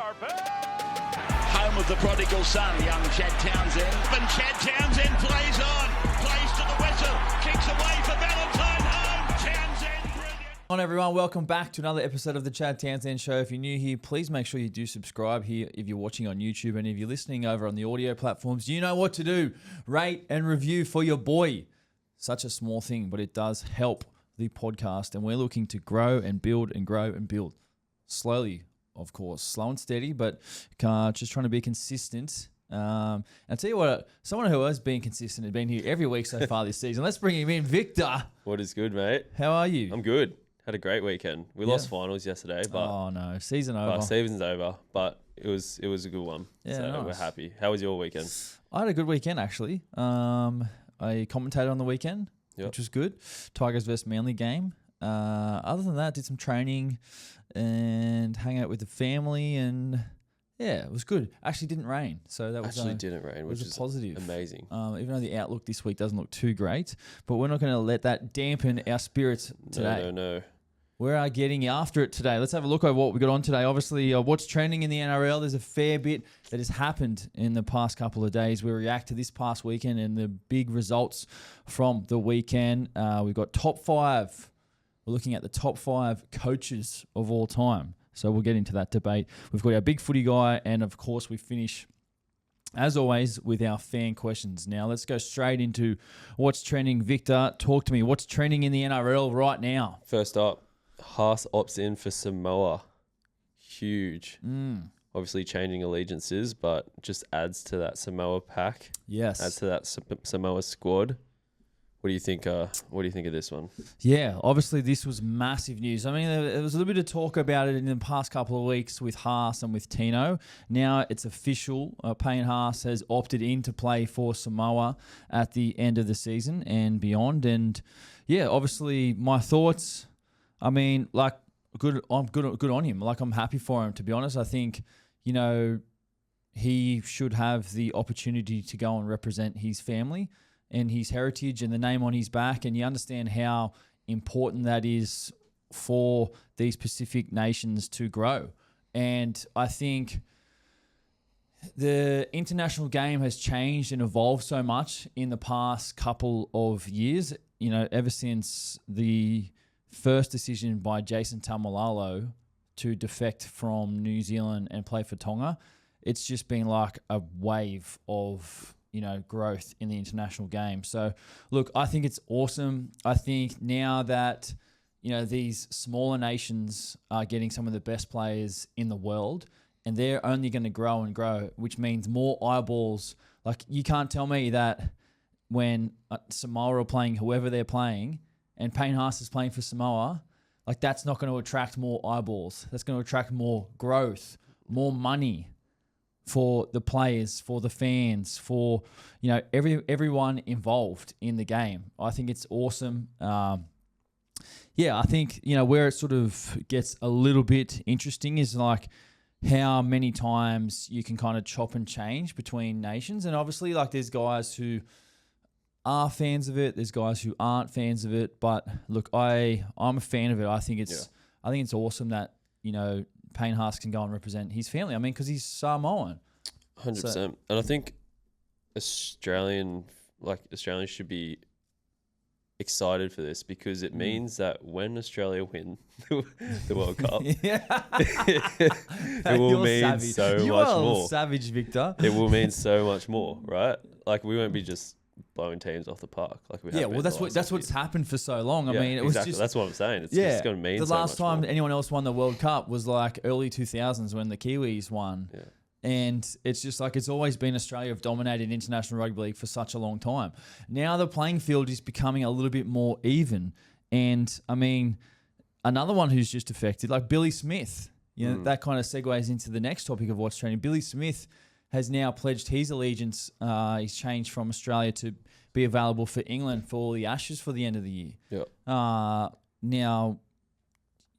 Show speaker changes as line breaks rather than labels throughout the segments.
Home of the prodigal son, young Chad Townsend. And Chad Townsend plays to the whistle, kicks away for Valentine home. Townsend, brilliant.
On everyone, welcome back to another episode of the Chad Townsend Show. If you're new here, please make sure you do subscribe here if you're watching on YouTube, and if you're listening over on the audio platforms, you know what to do. Rate and review for your boy. Such a small thing, but it does help the podcast, and we're looking to grow and build and grow and build. Slowly, of course, slow and steady, but just trying to be consistent. And I'll tell you what, someone who has been consistent and been here every week so far this season. Let's bring him in, Victor.
What is good, mate?
How are you?
I'm good. Had a great weekend. We lost finals yesterday, but
oh no, season's over.
But it was a good one.
Yeah,
so
nice.
We're happy. How was your weekend?
I had a good weekend actually. I commentated on the weekend, which was good. Tigers versus Manly game. Other than that, did some training and hang out with the family, and yeah, it was good. Actually, didn't rain, so that was
didn't rain, which is
positive.
Amazing.
Even though the outlook this week doesn't look too great, but we're not going to let that dampen our spirits today.
No.
We are getting after it today. Let's have a look at what we got on today. Obviously, what's trending in the NRL. There's a fair bit that has happened in the past couple of days. We react to this past weekend and the big results from the weekend. We've got top 5. We're looking at the top 5 coaches of all time. So we'll get into that debate. We've got our big footy guy, and of course we finish, as always, with our fan questions. Now let's go straight into what's trending. Victor, talk to me. What's trending in the NRL right now?
First up, Haas opts in for Samoa. Huge. Obviously changing allegiances, but just adds to that Samoa pack.
Yes.
Adds to that Samoa squad. What do you think? What do you think of this one?
Yeah, obviously this was massive news. I mean, there was a little bit of talk about it in the past couple of weeks with Haas and with Tino. Now it's official. Payne Haas has opted in to play for Samoa at the end of the season and beyond. And yeah, obviously my thoughts. I mean, like, good on him. Like, I'm happy for him, to be honest. I think, he should have the opportunity to go and represent his family and his heritage and the name on his back. And you understand how important that is for these Pacific nations to grow. And I think the international game has changed and evolved so much in the past couple of years, ever since the first decision by Jason Taumalolo to defect from New Zealand and play for Tonga. It's just been like a wave of, growth in the international game. So, look, I think it's awesome. I think now that, these smaller nations are getting some of the best players in the world, and they're only going to grow and grow, which means more eyeballs. Like, you can't tell me that when Samoa are playing whoever they're playing, and Payne Haas is playing for Samoa, like, that's not going to attract more eyeballs. That's going to attract more growth, more money for the players, for the fans, for, everyone involved in the game. I think it's awesome. I think, where it sort of gets a little bit interesting is like how many times you can kind of chop and change between nations. And obviously, like, there's guys who are fans of it. There's guys who aren't fans of it. But look, I'm a fan of it. I think it's awesome that, Payne Haas can go and represent his family. I mean, because he's Samoan.
100%. And I think Australians should be excited for this, because it means that when Australia win the World Cup, it will mean
savage.
So
you
much
are
more.
Savage, Victor.
It will mean so much more, right? Like, we won't be just blowing teams off the park like we have.
Yeah, well, that's what's happened for so long. I mean, it was
exactly.
just,
that's what I'm saying. It's just going to mean
the
so
last
much
time
more.
anyone else won the World Cup was like early 2000s when the Kiwis won.
Yeah.
And it's just like, it's always been Australia have dominated international rugby league for such a long time. Now the playing field is becoming a little bit more even. And I mean, another one who's just affected, like Billy Smith, that kind of segues into the next topic of what's trending. Billy Smith has now pledged his allegiance. He's changed from Australia to be available for England for the Ashes for the end of the year.
Yeah.
Now,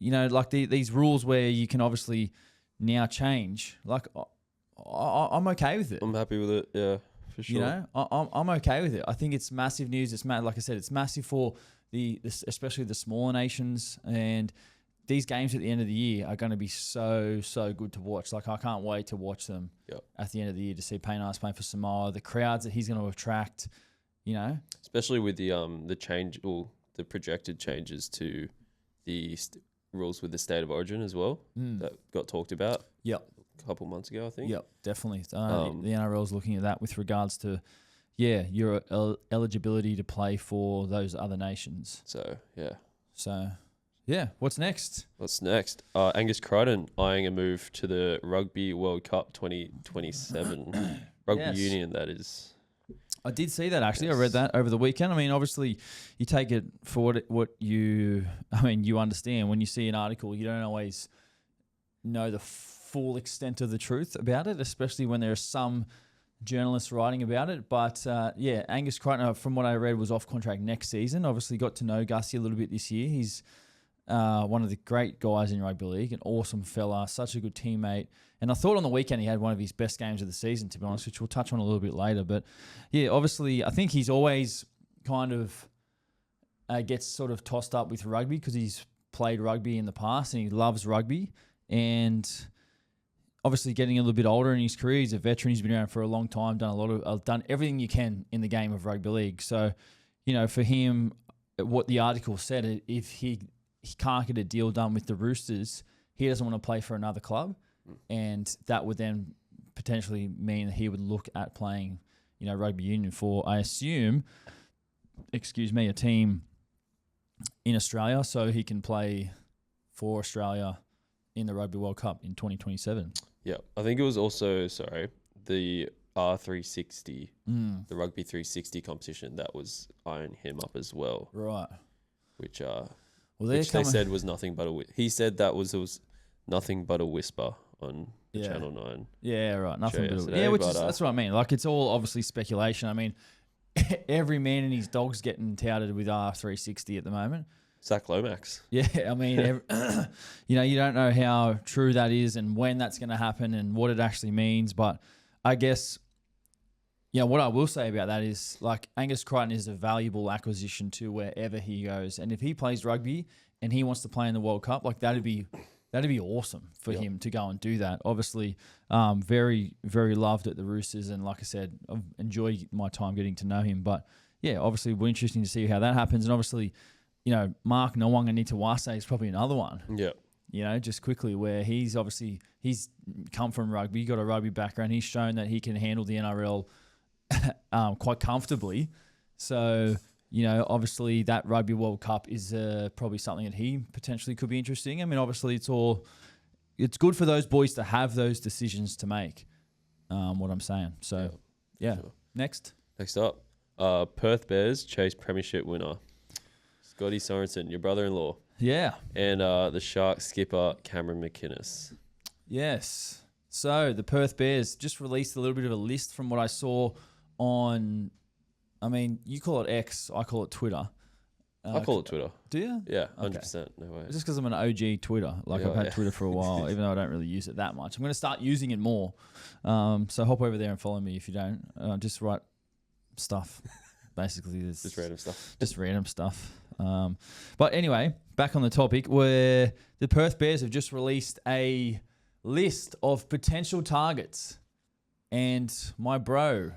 like these rules where you can obviously now change, like, I'm okay with it.
I'm happy with it. Yeah, for sure.
I'm okay with it. I think it's massive news. Like I said, it's massive for especially the smaller nations, and these games at the end of the year are going to be so good to watch. Like I can't wait to watch them at the end of the year to see Payne Haas playing for Samoa, the crowds that he's going to attract.
Especially with the change or the projected changes to the rules with the state of origin as well that got talked about.
Yep.
A couple months ago, I think.
Yep, definitely. The NRL's looking at that with regards to, your eligibility to play for those other nations.
So,
what's next?
Angus Crichton eyeing a move to the Rugby World Cup 2027. Rugby Union, that is.
I did see that, actually. Yes. I read that over the weekend. I mean, obviously, you take it for what you understand. When you see an article, you don't always know the full extent of the truth about it, especially when there are some journalists writing about it. But, Angus Crichton, from what I read, was off contract next season. Obviously, got to know Gussie a little bit this year. He's one of the great guys in rugby league, an awesome fella, such a good teammate. And I thought on the weekend he had one of his best games of the season, to be honest, which we'll touch on a little bit later. But, obviously, I think he's always kind of gets sort of tossed up with rugby because he's played rugby in the past and he loves rugby. And obviously getting a little bit older in his career, he's a veteran. He's been around for a long time, done everything you can in the game of rugby league. So, for him, what the article said, if he can't get a deal done with the Roosters, he doesn't want to play for another club. And that would then potentially mean that he would look at playing, rugby union for, I assume, a team in Australia, so he can play for Australia in the Rugby World Cup in 2027.
Yeah, I think it was also, the R360, the Rugby 360 competition that was eyeing him up as well.
Right.
Which they said was nothing but he said that was nothing but a whisper on the Channel 9.
Yeah, right. Nothing but a whisper. That's what I mean. Like, it's all obviously speculation. I mean, every man and his dog's getting touted with R360 at the moment.
Zach Lomax.
Yeah, I mean, you don't know how true that is and when that's going to happen and what it actually means. But I guess, what I will say about that is, like, Angus Crichton is a valuable acquisition to wherever he goes. And if he plays rugby and he wants to play in the World Cup, like, that'd be awesome for him to go and do that. Obviously, very, very loved at the Roosters. And like I said, I've enjoyed my time getting to know him. But, obviously, it'll be interesting to see how that happens. And obviously, Mark Nawanga-Nitawase is probably another one.
Yeah.
Just quickly, where he's come from rugby, got a rugby background. He's shown that he can handle the NRL quite comfortably. So, obviously that Rugby World Cup is probably something that he potentially could be interesting. I mean, obviously it's good for those boys to have those decisions to make, what I'm saying. So, Sure. Next
up, Perth Bears chase premiership winner Scotty Sorensen, your brother-in-law.
Yeah.
And the Sharks skipper Cameron McInnes.
Yes. So the Perth Bears just released a little bit of a list from what I saw on, you call it X, I call it Twitter.
I call it Twitter.
Do you?
Yeah, 100%. No way.
It's just because I'm an OG Twitter. Like, I've had Twitter for a while, even though I don't really use it that much. I'm going to start using it more. So hop over there and follow me if you don't. Just write stuff. Basically,
just random stuff.
Just random stuff. But anyway, back on the topic, where the Perth Bears have just released a list of potential targets. And my bro,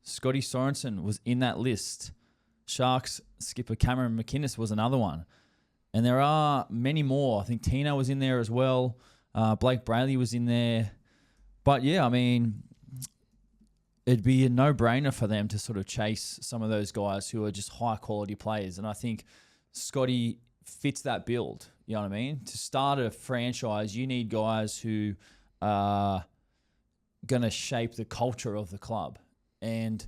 Scotty Sorensen, was in that list. Sharks skipper Cameron McInnes was another one. And there are many more. I think Tino was in there as well. Blake Brayley was in there. But it'd be a no-brainer for them to sort of chase some of those guys who are just high-quality players. And I think Scotty fits that build. You know what I mean? To start a franchise, you need guys who are going to shape the culture of the club. And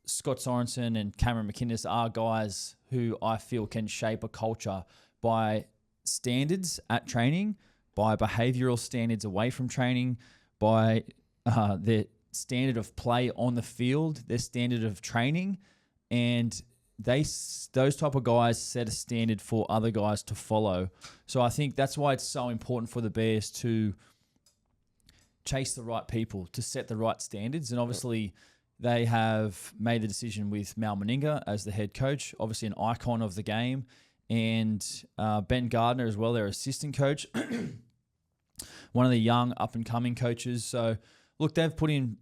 Scott Sorensen and Cameron McInnes are guys who I feel can shape a culture by standards at training, by behavioural standards away from training, by their standard of play on the field, their standard of training, and those type of guys set a standard for other guys to follow. So I think that's why it's so important for the Bears to chase the right people, to set the right standards. And obviously they have made the decision with Mal Meninga as the head coach, obviously an icon of the game. and Ben Gardner as well, their assistant coach, one of the young up-and-coming coaches. So, look, they've put in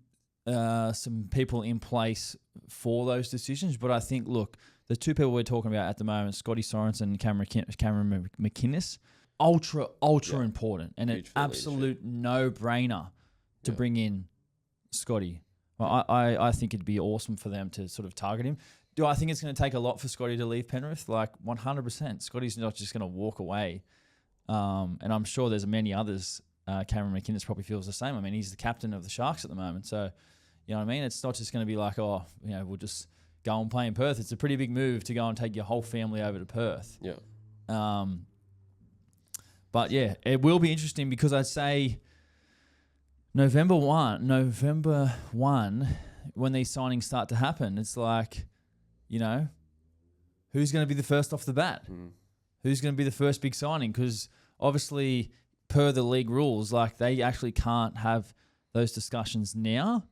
some people in place for those decisions. But I think, look, the two people we're talking about at the moment, Scotty Sorensen and Cameron McInnes, ultra important, and an absolute no-brainer to bring in Scotty. Well, I think it'd be awesome for them to sort of target him. Do I think it's going to take a lot for Scotty to leave Penrith? Like 100%. Scotty's not just going to walk away. And I'm sure there's many others. Cameron McInnes probably feels the same. I mean, he's the captain of the Sharks at the moment. So, you know what I mean? It's not just going to be like, oh, you know, we'll just go and play in Perth. It's a pretty big move to go and take your whole family over to Perth.
Yeah.
But yeah, it will be interesting because I'd say November 1, when these signings start to happen, it's like, you know, who's going to be the first off the bat? Who's going to be the first big signing? Because obviously, per the league rules, like they actually can't have those discussions now.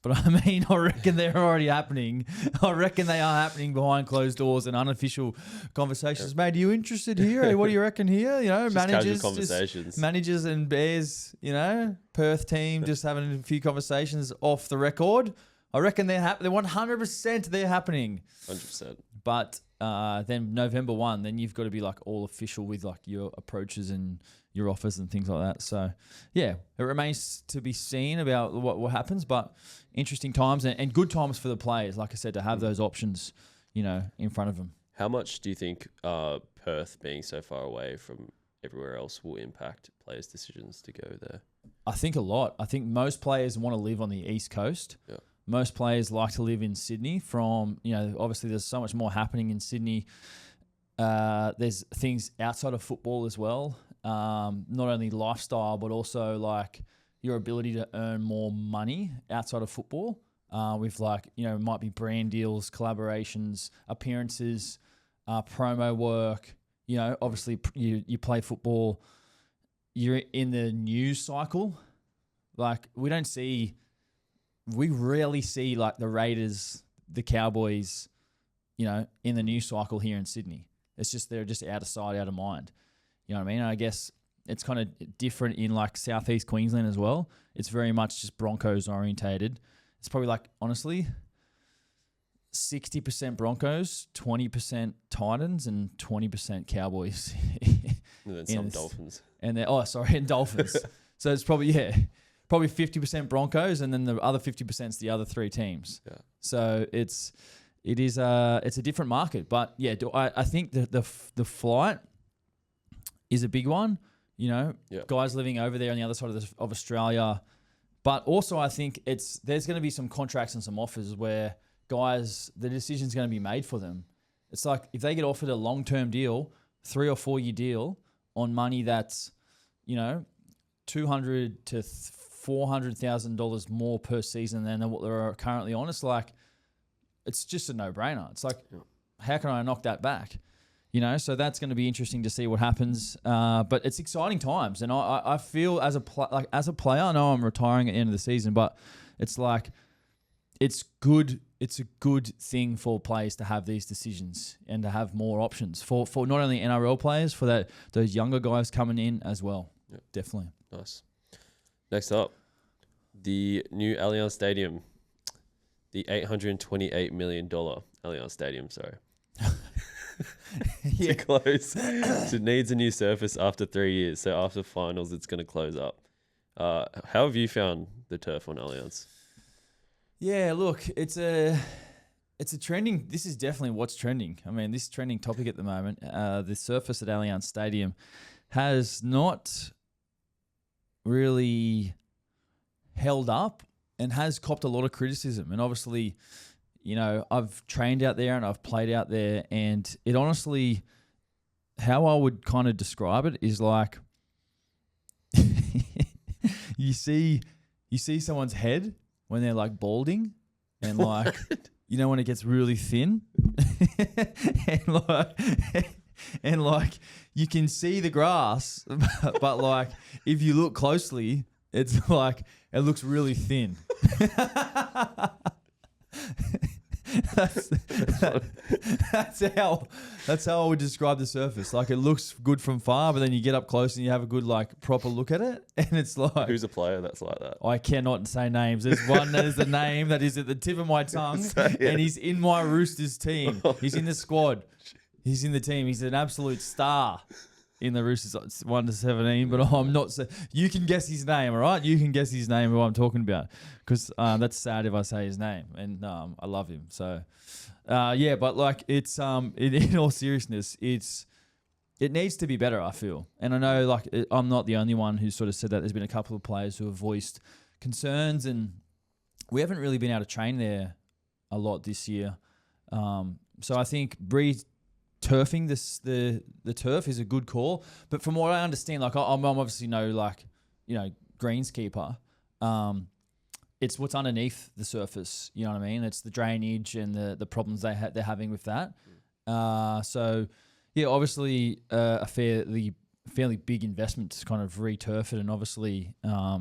But I mean, I reckon they're already happening. I reckon they are happening behind closed doors and unofficial conversations. Mate, are you interested here? Hey, what do you reckon here? You know, managers and Bears, you know, Perth team just having a few conversations off the record. I reckon they're 100% they're happening.
100%.
But then November 1, then you've got to be like all official with like your approaches and your offers and things like that. So, yeah, it remains to be seen about what happens, but interesting times and good times for the players, like I said, to have those options, you know, in front of them.
How much do you think Perth being so far away from everywhere else will impact players' decisions to go there?
I think a lot. I think most players want to live on the East Coast. Yeah. Most players like to live in Sydney from, you know, obviously there's so much more happening in Sydney. There's things outside of football as well. Not only lifestyle, but also like your ability to earn more money outside of football. With like, you know, it might be brand deals, collaborations, appearances, promo work. You know, obviously you play football, you're in the news cycle. Like we rarely see like the Raiders, the Cowboys, you know, in the news cycle here in Sydney. It's just, they're just out of sight, out of mind. You know what I mean? And I guess it's kind of different in like Southeast Queensland as well. It's very much just Broncos orientated. It's probably like, honestly, 60% Broncos, 20% Titans, and 20% Cowboys.
And then some Dolphins.
And Dolphins. So it's probably 50% Broncos, and then the other 50% is the other three teams. Yeah. So it's a different market. But yeah, I think the flight is a big one. You know, guys living over there on the other side of Australia. But also I think there's going to be some contracts and some offers where guys, the decision's going to be made for them. It's like if they get offered a long-term deal, 3 or 4 year deal on money that's, you know, $200,000 to $400,000 more per season than what they're currently on. It's like, it's just a no-brainer. It's like, how can I knock that back? You know, so that's going to be interesting to see what happens. But it's exciting times, and I feel as a player, I know I'm retiring at the end of the season, but it's like it's good. It's a good thing for players to have these decisions and to have more options for not only NRL players, for those younger guys coming in as well. Yep. Definitely.
Nice. Next up, the new Allianz Stadium, the $828 million Allianz Stadium. Sorry. To close. It needs a new surface after 3 years. So after finals, it's going to close up. How have you found the turf on Allianz?
Yeah, look, it's a trending. This is definitely what's trending. I mean, this is trending topic at the moment. The surface at Allianz Stadium has not really held up and has copped a lot of criticism. And obviously, you know, I've trained out there and I've played out there, and it honestly, how I would kind of describe it is like you see someone's head when they're like balding, and like you know when it gets really thin, and like you can see the grass, but like if you look closely, it's like it looks really thin. that's how I would describe the surface. Like it looks good from far, but then you get up close and you have a good like proper look at it, and it's like
Who's a player that's like that?
I cannot say names. There's one that is the name that is at the tip of my tongue, and he's in my Roosters team. He's in the squad. He's in the team. He's an absolute star in the Roosters. It's 1 to 17, but I'm not. You can guess his name, all right? You can guess his name, who I'm talking about, because that's sad if I say his name, and I love him. So, but like it's in all seriousness, it needs to be better. I feel, and I know like I'm not the only one who sort of said that. There's been a couple of players who have voiced concerns, and we haven't really been able to train there a lot this year. So I think turfing the turf is a good call, but from what I understand, like I'm obviously no greenskeeper. It's what's underneath the surface. You know what I mean? It's the drainage and the problems they're having with that. So yeah, obviously a fairly big investment to kind of re-turf it, and obviously I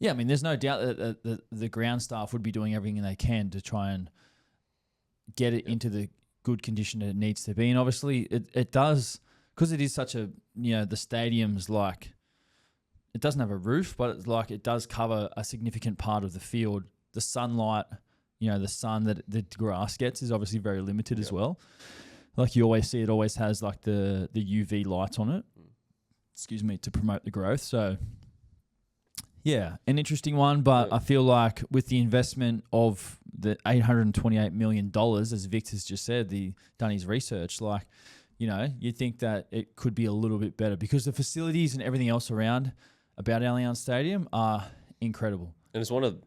mean there's no doubt that the ground staff would be doing everything they can to try and get it into the good condition that it needs to be. And obviously it does, because it is such a, the stadium's like, it doesn't have a roof, but it's like it does cover a significant part of the field. The sunlight, the sun that the grass gets is obviously very limited as well. Like you always see, it always has like the UV lights on it, to promote the growth. So yeah, an interesting one, but I feel like with the investment of the $828 million, as Victor's just said, done his research, like, you'd think that it could be a little bit better because the facilities and everything else around about Allianz Stadium are incredible.
And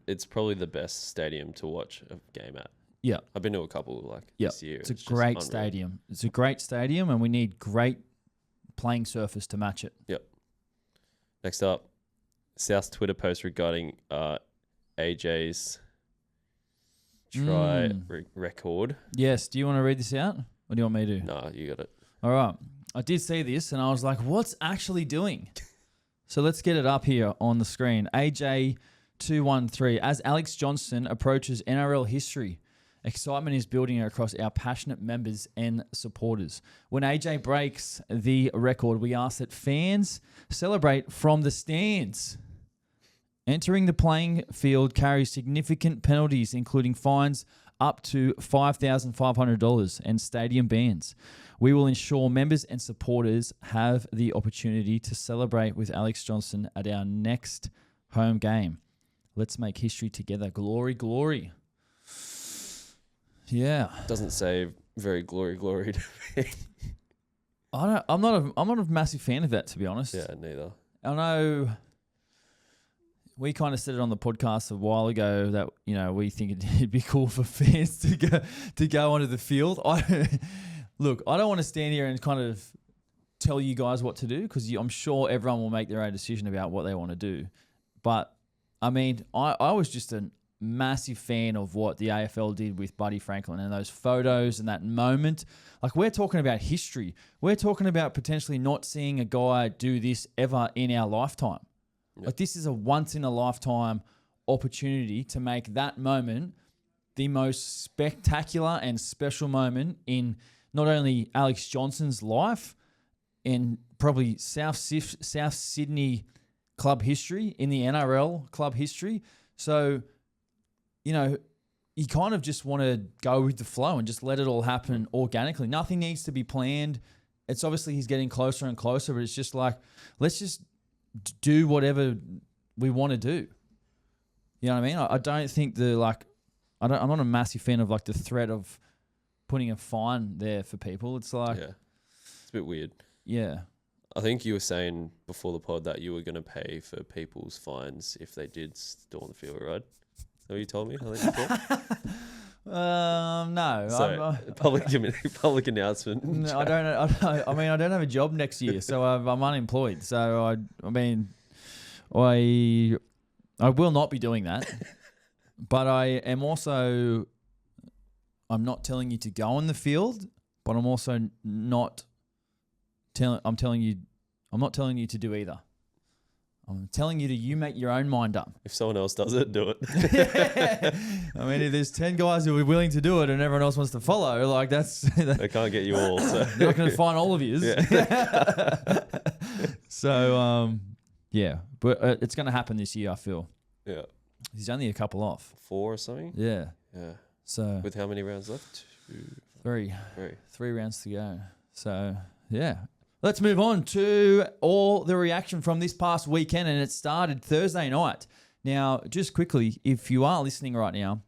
it's probably the best stadium to watch a game at.
Yeah.
I've been to a couple this year.
It's a great stadium. It's a great stadium, and we need great playing surface to match it.
Yep. Next up, South's Twitter post regarding AJ's try record.
Yes. Do you want to read this out, or do you want me to?
No, you got it.
All right. I did see this, and I was like, what's actually doing? So let's get it up here on the screen. AJ213. As Alex Johnston approaches NRL history, excitement is building across our passionate members and supporters. When AJ breaks the record, we ask that fans celebrate from the stands. Entering the playing field carries significant penalties, including fines up to $5,500 and stadium bans. We will ensure members and supporters have the opportunity to celebrate with Alex Johnston at our next home game. Let's make history together. Glory, glory. Yeah.
Doesn't say very glory to me.
I'm not a massive fan of that, to be honest.
Yeah, neither.
I know we kind of said it on the podcast a while ago that we think it'd be cool for fans to go onto the field. Look, I don't want to stand here and kind of tell you guys what to do, because I'm sure everyone will make their own decision about what they want to do. But I mean, I was just a massive fan of what the AFL did with Buddy Franklin and those photos and that moment. Like, we're talking about history. We're talking about potentially not seeing a guy do this ever in our lifetime. Yep. Like, this is a once-in-a-lifetime opportunity to make that moment the most spectacular and special moment in not only Alex Johnston's life and probably South Sydney club history, in the NRL club history. So, you kind of just want to go with the flow and just let it all happen organically. Nothing needs to be planned. It's obviously he's getting closer and closer, but it's just like, let's just do whatever we want to do. You know what I mean? I don't think I'm not a massive fan of like the threat of putting a fine there for people. It's like,
yeah, it's a bit weird.
Yeah.
I think you were saying before the pod that you were going to pay for people's fines if they did storm the field, right? Is that what you told me? I think before?
No.
So, public announcement.
No, I don't know. I mean, I don't have a job next year, so I'm unemployed. So I will not be doing that. But I am also, I'm not telling you to go on the field, but I'm also not I'm not telling you to do either. I'm telling you make your own mind up.
If someone else does it, do it.
I mean, if there's 10 guys who are willing to do it and everyone else wants to follow, like
They can't get you all. So.
they're not going to find all of yous.
Yeah.
So, but it's going to happen this year, I feel.
Yeah.
He's only a couple off.
4 or something?
Yeah.
Yeah.
So
With how many rounds left?
3
3.
rounds to go. So, yeah. Let's move on to all the reaction from this past weekend, and it started Thursday night. Now, just quickly, if you are listening right now,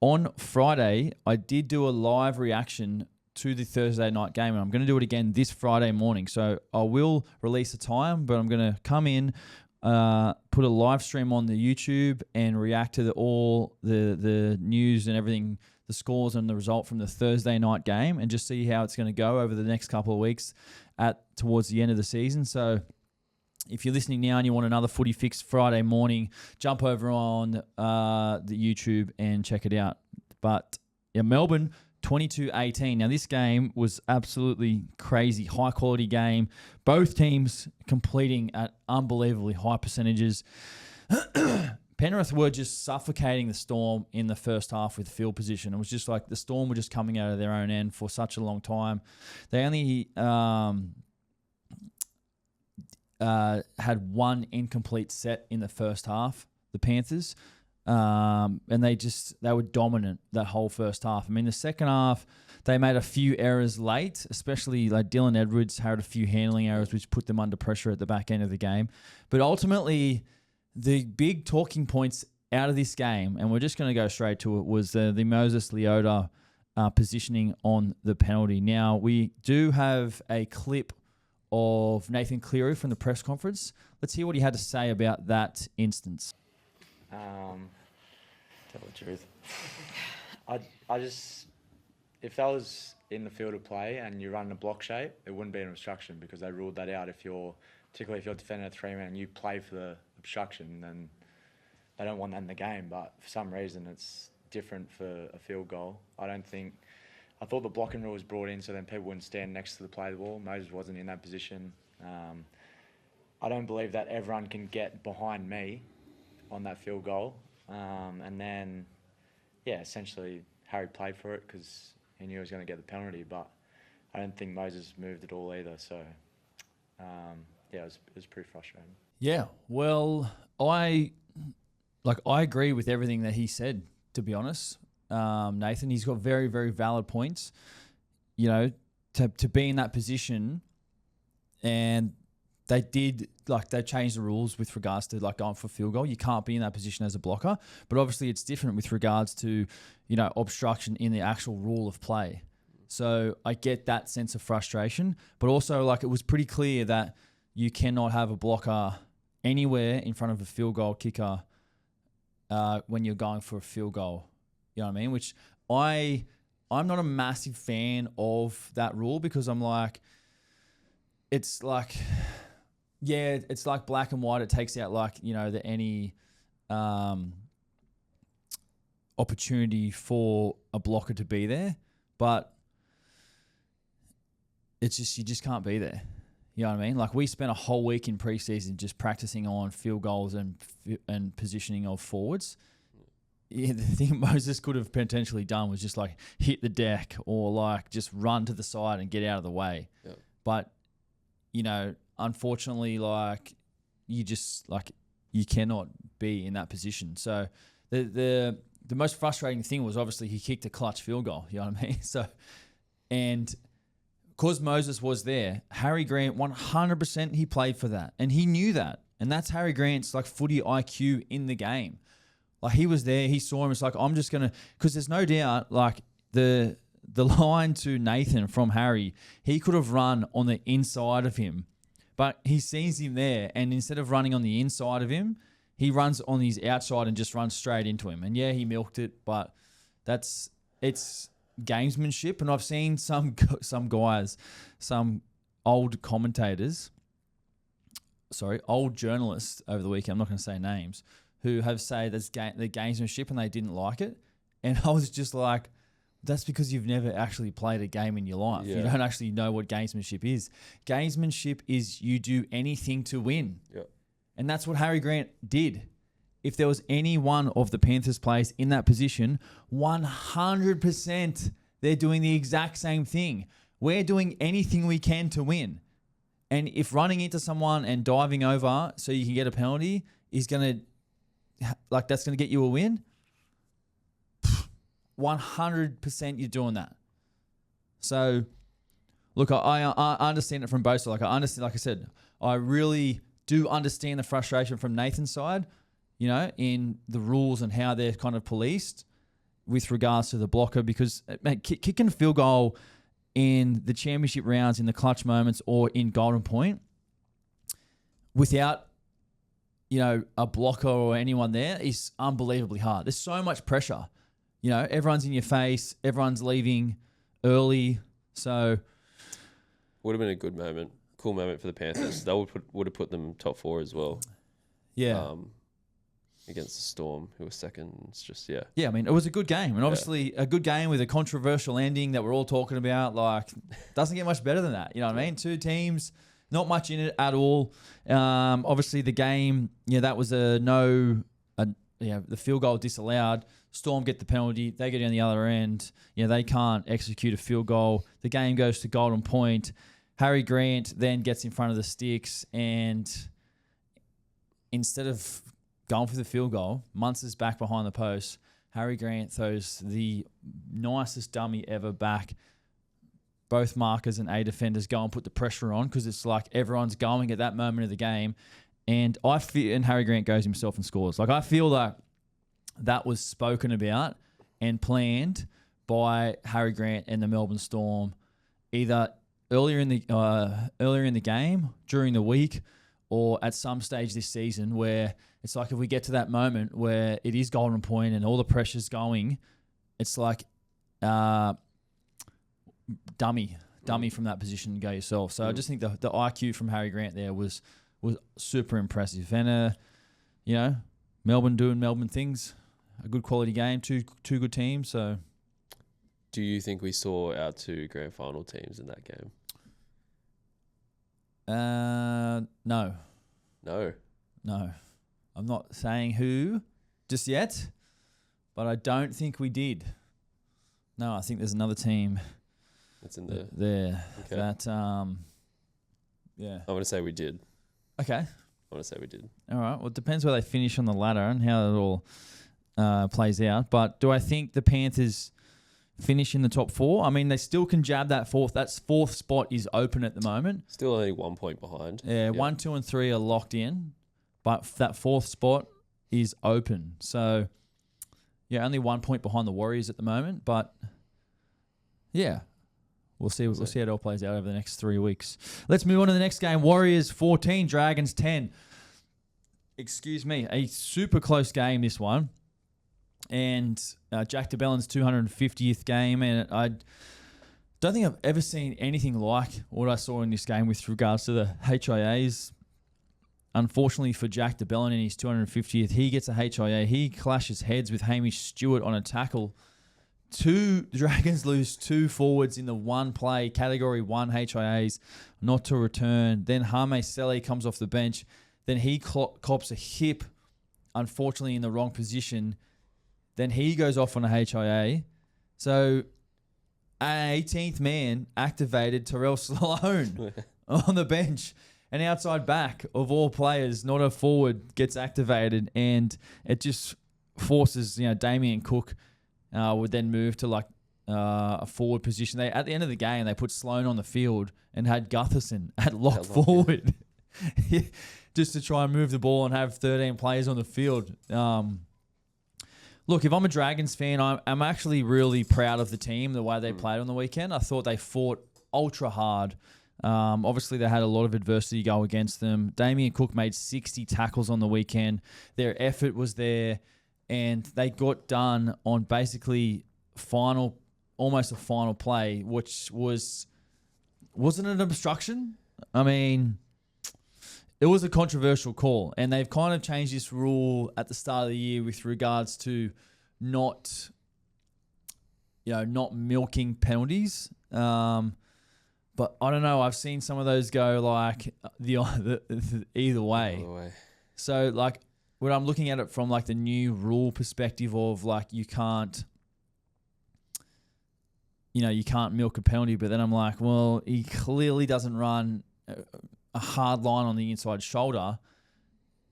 on Friday, I did do a live reaction to the Thursday night game, and I'm going to do it again this Friday morning. So I will release a time, but I'm going to come in, put a live stream on the YouTube and react to all the news and everything, the scores and the result from the Thursday night game, and just see how it's going to go over the next couple of weeks towards the end of the season. So if you're listening now and you want another footy fix Friday morning, jump over on the YouTube and check it out. But yeah, Melbourne 22-18. Now this game was absolutely crazy, high quality game. Both teams completing at unbelievably high percentages. Penrith were just suffocating the Storm in the first half with field position. It was just like the Storm were just coming out of their own end for such a long time. They only had one incomplete set in the first half, the Panthers, and they were dominant that whole first half. I mean, the second half, they made a few errors late, especially like Dylan Edwards had a few handling errors, which put them under pressure at the back end of the game. But ultimately, the big talking points out of this game, and we're just going to go straight to it, was the Moses Leota positioning on the penalty. Now, we do have a clip of Nathan Cleary from the press conference. Let's hear what he had to say about that instance.
Tell the truth. I just, if that was in the field of play and you run a block shape, it wouldn't be an obstruction because they ruled that out. Particularly if you're defending a 3-man and you play for the obstruction, then they don't want that in the game. But for some reason, it's different for a field goal. I thought the blocking rule was brought in so then people wouldn't stand next to the play of the ball. Moses wasn't in that position. I don't believe that everyone can get behind me on that field goal. And then, essentially Harry played for it because he knew he was going to get the penalty, but I don't think Moses moved at all either. So, it was pretty frustrating.
Yeah, well, I agree with everything that he said, to be honest. Nathan, he's got very, very valid points. You know, to be in that position, and they changed the rules with regards to going for field goal. You can't be in that position as a blocker, but obviously it's different with regards to, obstruction in the actual rule of play. So I get that sense of frustration, but also it was pretty clear that you cannot have a blocker anywhere in front of a field goal kicker when you're going for a field goal. You know what I mean? Which I'm not a massive fan of that rule because I'm like, it's like black and white. It takes out any opportunity for a blocker to be there, but it's just, you just can't be there. You know what I mean? We spent a whole week in preseason just practicing on field goals and positioning of forwards. Yeah, the thing Moses could have potentially done was just hit the deck or just run to the side and get out of the way.
Yep.
But, unfortunately, you just you cannot be in that position. So the most frustrating thing was obviously he kicked a clutch field goal. You know what I mean? So, and because Moses was there, Harry Grant 100% he played for that, and he knew that, and that's Harry Grant's footy IQ in the game. He was there, he saw him. It's I'm just gonna, because there's no doubt the line to Nathan from Harry, he could have run on the inside of him, but he sees him there, and instead of running on the inside of him, he runs on his outside and just runs straight into him. And he milked it, but it's gamesmanship. And I've seen some guys, some old commentators, old journalists over the weekend, I'm not going to say names, who have said that's the gamesmanship and they didn't like it. And I was just like, that's because you've never actually played a game in your life. Yeah. You don't actually know what gamesmanship is. Gamesmanship is you do anything to win.
Yep.
And that's what Harry Grant did. If there was any one of the Panthers players in that position, 100% they're doing the exact same thing. We're doing anything we can to win. And if running into someone and diving over so you can get a penalty is going to, that's going to get you a win, 100% you're doing that. So, look, I understand it from both sides. I understand, like I said, I really do understand the frustration from Nathan's side, in the rules and how they're kind of policed with regards to the blocker, because kicking a field goal in the championship rounds, in the clutch moments, or in Golden Point, without, a blocker or anyone there is unbelievably hard. There's so much pressure. Everyone's in your face. Everyone's leaving early. So
would have been a good moment, cool moment for the Panthers. That would have put them top 4 as well.
Yeah.
Against the Storm, who was second. It's just, yeah.
Yeah, I mean, it was a good game. And obviously a good game with a controversial ending that we're all talking about. Doesn't get much better than that. You know what I mean? 2 teams, not much in it at all. Obviously the game, that was the field goal disallowed. Storm get the penalty. They get on the other end. They can't execute a field goal. The game goes to Golden Point. Harry Grant then gets in front of the sticks, and instead of going for the field goal, Munster's back behind the post. Harry Grant throws the nicest dummy ever back. Both markers and A defenders go and put the pressure on, because it's like everyone's going at that moment of the game. And Harry Grant goes himself and scores. I feel like that was spoken about and planned by Harry Grant and the Melbourne Storm, either earlier in the game, during the week, or at some stage this season, where it's like if we get to that moment where it is Golden Point and all the pressure's going, it's like dummy from that position and go yourself. So I just think the IQ from Harry Grant there was super impressive. And, Melbourne doing Melbourne things. A good quality game, two good teams. So,
do you think we saw our 2 grand final teams in that game?
No.
No.
I'm not saying who just yet, but I don't think we did. No, I think there's another team
that's in there.
Okay. That, yeah.
I want to say we did.
Okay.
I want to say we did.
All right. Well, it depends where they finish on the ladder and how it all plays out. But do I think the Panthers finish in the top 4? I mean, they still can jab that 4th. That 4th spot is open at the moment.
Still only 1 point behind.
Yeah, 1, 2, and 3 are locked in, but that 4th spot is open. So, yeah, only 1 point behind the Warriors at the moment. But yeah, we'll see. We'll see how it all plays out over the next 3 weeks. Let's move on to the next game. Warriors 14, Dragons 10. Excuse me, a super close game, this one. And Jack de Bellin's 250th game, and I don't think I've ever seen anything like what I saw in this game with regards to the HIAs. Unfortunately for Jack de Bellin in his 250th, he gets a HIA. He clashes heads with Hamish Stewart on a tackle. The Dragons lose 2 forwards in the one play, Category 1 HIAs, not to return. Then Hame Sele comes off the bench. Then he cops a hip, unfortunately in the wrong position. Then he goes off on a HIA. So an 18th man activated Terrell Sloan on the bench. An outside back of all players, not a forward, gets activated, and it just forces, Damien Cook would then move to a forward position. At the end of the game, they put Sloan on the field and had Gutherson at lock forward just to try and move the ball and have 13 players on the field. Look, if I'm a Dragons fan, I'm actually really proud of the team, the way they played on the weekend. I thought they fought ultra hard. Obviously, they had a lot of adversity go against them. Damien Cook made 60 tackles on the weekend. Their effort was there, and they got done on basically almost a final play, which wasn't it an obstruction? I mean, it was a controversial call, and they've kind of changed this rule at the start of the year with regards to not milking penalties. But I don't know. I've seen some of those go either way. So, like, when I'm looking at it from, like, the new rule perspective of, like, you can't milk a penalty, but then I'm like, well, he clearly doesn't run a hard line on the inside shoulder,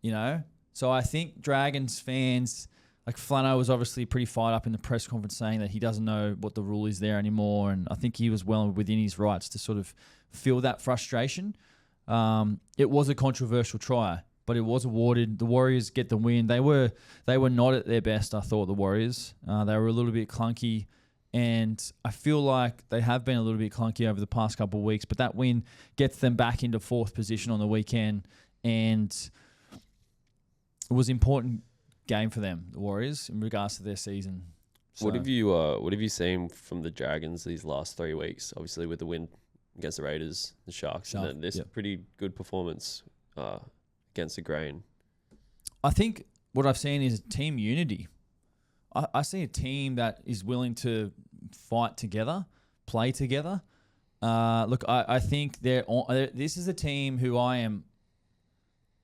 you know? So I think Dragons fans, like Flano was obviously pretty fired up in the press conference saying that he doesn't know what the rule is there anymore, and I think he was well within his rights to sort of feel that frustration. It was a controversial try, but it was awarded. The Warriors get the win. They were not at their best, I thought, the Warriors. They were a little bit clunky. And I feel like they have been a little bit clunky over the past couple of weeks, but that win gets them back into 4th position on the weekend, and it was an important game for them, the Warriors, in regards to their season. So,
what have you seen from the Dragons these last 3 weeks? Obviously, with the win against the Raiders, the Sharks, and then this pretty good performance against the Grain.
I think what I've seen is team unity. I see a team that is willing to fight together, play together. Look, I think this is a team who I am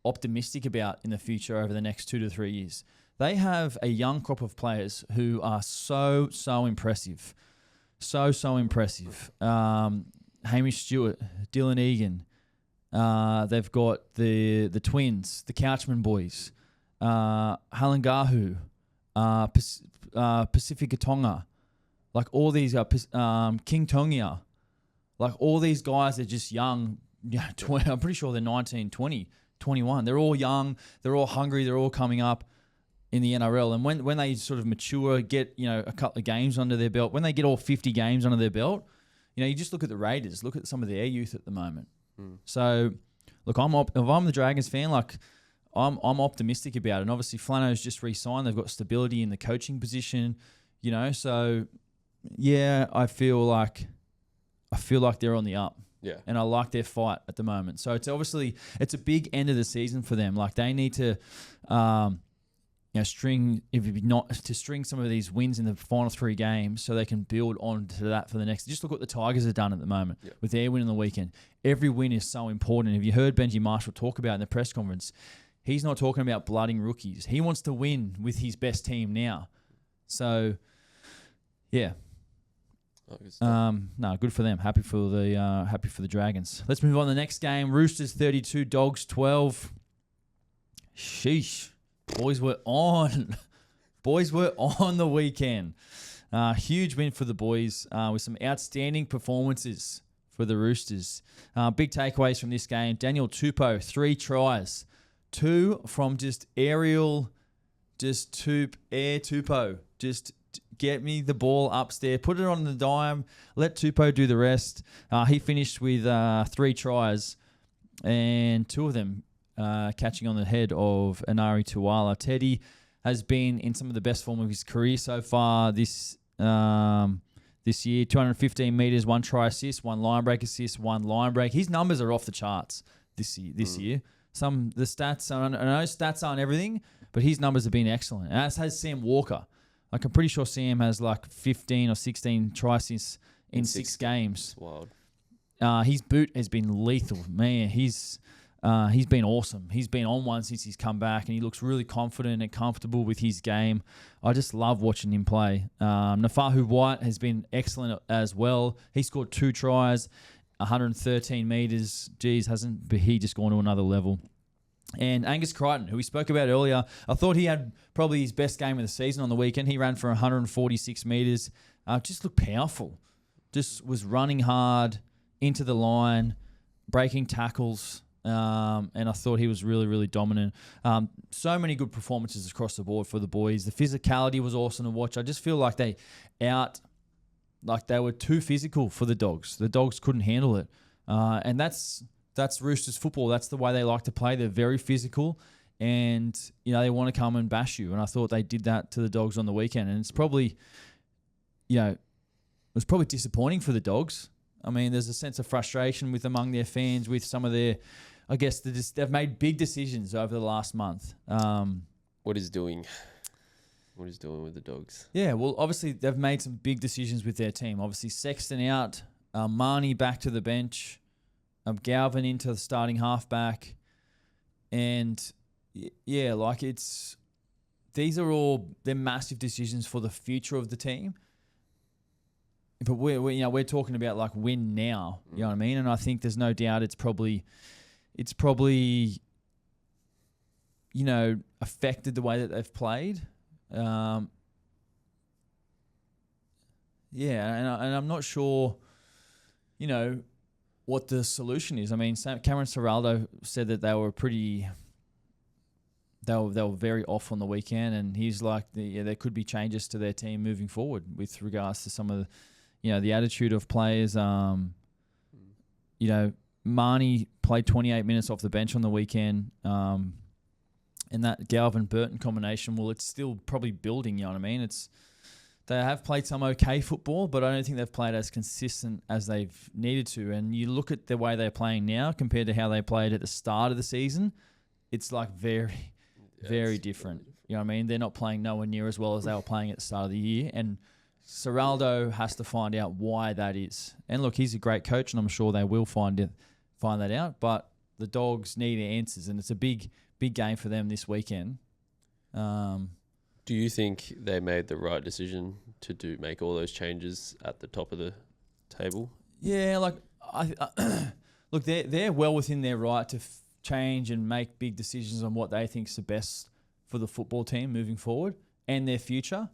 optimistic about in the future over the next 2 to 3 years. They have a young crop of players who are so impressive. So impressive. Hamish Stewart, Dylan Egan. They've got the twins, the Couchman boys, Halangahu. Pacifica Tonga, like all these King Tongia, like all these guys are just young. Yeah, I'm pretty sure they're 19, 20, 21. They're all young. They're all hungry. They're all coming up in the NRL. And when they sort of mature, get a couple of games under their belt, when they get all 50 games under their belt, you just look at the Raiders, look at some of their youth at the moment. So, look, if I'm the Dragons fan, like. I'm optimistic about it. And obviously Flano's just re-signed. They've got stability in the coaching position, so yeah, I feel like they're on the up.
Yeah.
And I like their fight at the moment. So it's a big end of the season for them. Like they need to string some of these wins in the final 3 games so they can build on to that for the next. Just look what the Tigers have done at the moment with their win in the weekend. Every win is so important. If you heard Benji Marshall talk about in the press conference, he's not talking about blooding rookies. He wants to win with his best team now. So, yeah. Good for them. Happy for the Dragons. Let's move on to the next game. Roosters 32, Dogs 12. Sheesh. Boys were on the weekend. Huge win for the boys with some outstanding performances for the Roosters. Big takeaways from this game. Daniel Tupou, 3 tries. 2 from just aerial, air Tupou. Just get me the ball upstairs, put it on the dime, let Tupou do the rest. He finished with 3 tries and 2 of them catching on the head of Anari Tuala. Teddy has been in some of the best form of his career so far this year. 215 metres, 1 try assist, 1 line break assist, 1 line break. His numbers are off the charts this year. The stats, I know stats aren't everything, but his numbers have been excellent. And as has Sam Walker. Like I'm pretty sure Sam has like 15 or 16 try assists in 6 games.
Wild.
His boot has been lethal. Man, he's been awesome. He's been on one since he's come back, and he looks really confident and comfortable with his game. I just love watching him play. Nafahu White has been excellent as well. He scored 2 tries. 113 metres. Geez, hasn't he just gone to another level? And Angus Crichton, who we spoke about earlier, I thought he had probably his best game of the season on the weekend. He ran for 146 metres. Just looked powerful. Just was running hard into the line, breaking tackles. And I thought he was really, really dominant. So many good performances across the board for the boys. The physicality was awesome to watch. I just feel like they were too physical for the Dogs. The Dogs couldn't handle it. And that's Roosters football. That's the way they like to play. They're very physical and, they want to come and bash you. And I thought they did that to the Dogs on the weekend. And it's probably, it was probably disappointing for the Dogs. I mean, there's a sense of frustration among their fans with some of their, I guess, they've made big decisions over the last month.
What he's doing with the Dogs.
Yeah, well, obviously they've made some big decisions with their team. Obviously Sexton out, Marnie back to the bench, Galvin into the starting halfback, and yeah, like these are all, they're massive decisions for the future of the team. But we're talking about like win now, you know what I mean? And I think there's no doubt it's probably affected the way that they've played. And I'm not sure, what the solution is. I mean, Cameron Ciraldo said that they were very off on the weekend, and he's like, there could be changes to their team moving forward with regards to some of the, the attitude of players. Marnie played 28 minutes off the bench on the weekend. And that Galvin-Burton combination, well, it's still probably building, you know what I mean? They have played some okay football, but I don't think they've played as consistent as they've needed to. And you look at the way they're playing now compared to how they played at the start of the season, it's like very, very different. You know what I mean? They're not playing nowhere near as well as they were playing at the start of the year. And Ciraldo has to find out why that is. And look, he's a great coach, and I'm sure they will find that out. But the Dogs need answers, and it's a big game for them this weekend.
Do you think they made the right decision to make all those changes at the top of the table?
Yeah, like look, they're well within their right to change and make big decisions on what they think is the best for the football team moving forward and their future.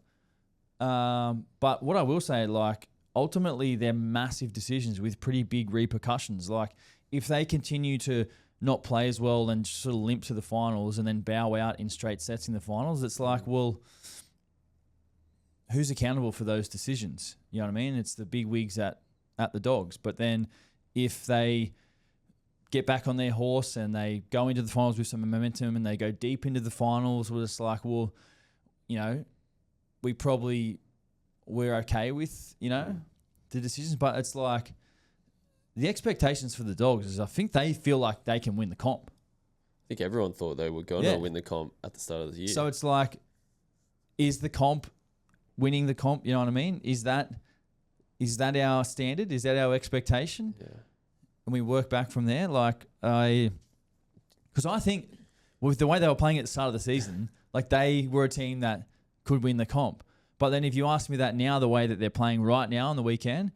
But what I will say, like, ultimately they're massive decisions with pretty big repercussions. Like, if they continue to not play as well and sort of limp to the finals and then bow out in straight sets in the finals, it's like, well, who's accountable for those decisions? You know what I mean? It's the big wigs at the Dogs. But then if they get back on their horse and they go into the finals with some momentum and they go deep into the finals, we're just like, well, we're okay with, the decisions. But it's like, the expectations for the Dogs is I think they feel like they can win the comp.
I think everyone thought they were going to win the comp at the start of the year.
So it's like, is the comp winning the comp? You know what I mean? Is that our standard? Is that our expectation?
Yeah.
And we work back from there. Like, because I think with the way they were playing at the start of the season, like they were a team that could win the comp. But then if you ask me that now, the way that they're playing right now on the weekend,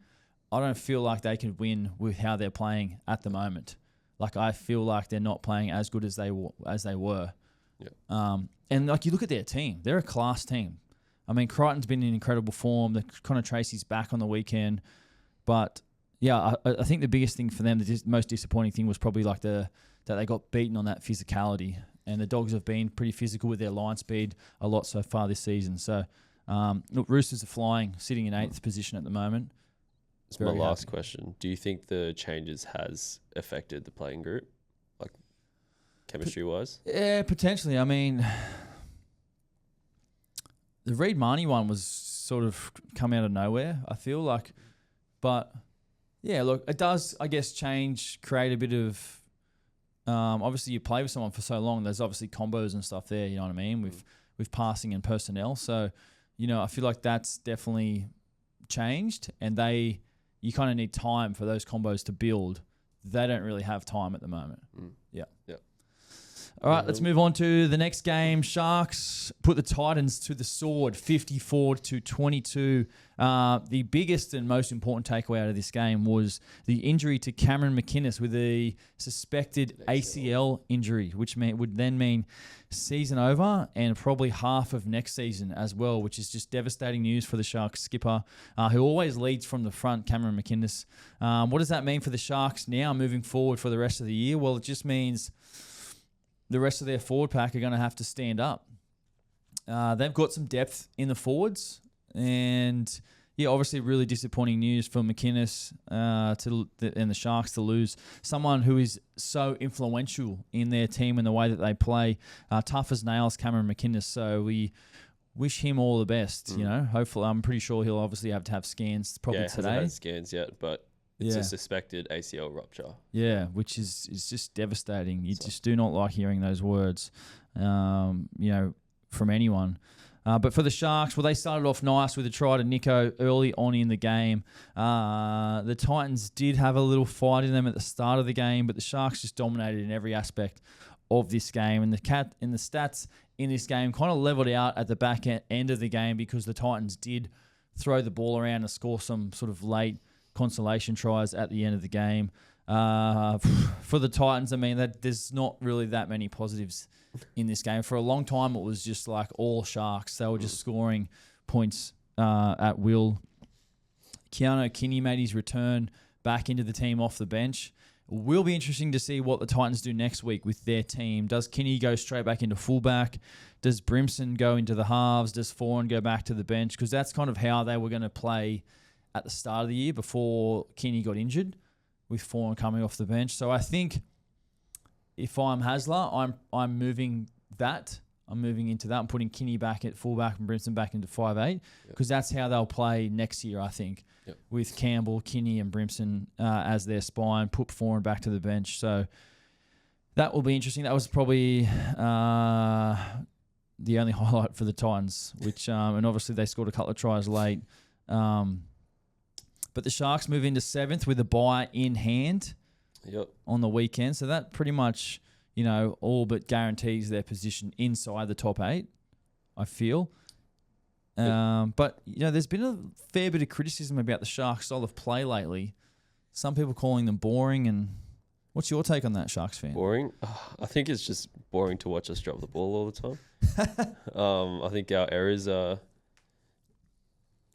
I don't feel like they could win with how they're playing at the moment. Like, I feel like they're not playing as good as they were.
Yeah.
And like, you look at their team, they're a class team. I mean, Crichton's been in incredible form. The Connor Tracy's back on the weekend, but yeah, I think the biggest thing for them, the most disappointing thing was probably like that they got beaten on that physicality. And the Dogs have been pretty physical with their line speed a lot so far this season. So, look, Roosters are flying, sitting in 8th position at the moment.
That's my last question. Do you think the changes has affected the playing group, like chemistry-wise?
Yeah, potentially. I mean, the Reid Marnie one was sort of come out of nowhere, I feel like. But, yeah, look, it does, I guess, create a bit of... obviously, you play with someone for so long, there's obviously combos and stuff there, you know what I mean, with passing and personnel. So, I feel like that's definitely changed, and you kind of need time for those combos to build. They don't really have time at the moment. Yeah. All right, let's move on to the next game. Sharks put the Titans to the sword, 54-22. The biggest and most important takeaway out of this game was the injury to Cameron McInnes with a suspected ACL injury, which would then mean season over and probably half of next season as well, which is just devastating news for the Sharks skipper, who always leads from the front, Cameron McInnes. What does that mean for the Sharks now moving forward for the rest of the year? Well, it just means the rest of their forward pack are going to have to stand up. They've got some depth in the forwards, and yeah, obviously really disappointing news for McInnes and the Sharks to lose someone who is so influential in their team and the way that they play. Tough as nails, Cameron McInnes. So we wish him all the best. Hopefully, I'm pretty sure he'll obviously have to have scans probably today.
Hasn't had scans yet, but it's a suspected ACL rupture.
Yeah, which is just devastating. You just do not like hearing those words, from anyone. But for the Sharks, well, they started off nice with a try to Nico early on in the game. The Titans did have a little fight in them at the start of the game, but the Sharks just dominated in every aspect of this game. And the stats in this game kind of leveled out at the back end of the game because the Titans did throw the ball around and score some sort of late consolation tries at the end of the game. For the Titans, I mean, there's not really that many positives in this game. For a long time, it was just like all Sharks. They were just scoring points at will. Keanu Kinney made his return back into the team off the bench. It will be interesting to see what the Titans do next week with their team. Does Kinney go straight back into fullback? Does Brimson go into the halves? Does Foran go back to the bench? Because that's kind of how they were going to play at the start of the year before Kinney got injured, with Foran coming off the bench. So I think if I'm Hasler, I'm moving that. I'm moving into that. I'm putting Kinney back at fullback and Brimson back into 5'8", because that's how they'll play next year, I think, with Campbell, Kinney and Brimson as their spine, put Foran back to the bench. So that will be interesting. That was probably the only highlight for the Titans, which and obviously they scored a couple of tries late. But the Sharks move into 7th with a bye in hand on the weekend. So that pretty much, all but guarantees their position inside the top 8, I feel. But, there's been a fair bit of criticism about the Sharks' style of play lately. Some people calling them boring. And what's your take on that, Sharks fan?
Boring? I think it's just boring to watch us drop the ball all the time. I think our errors are...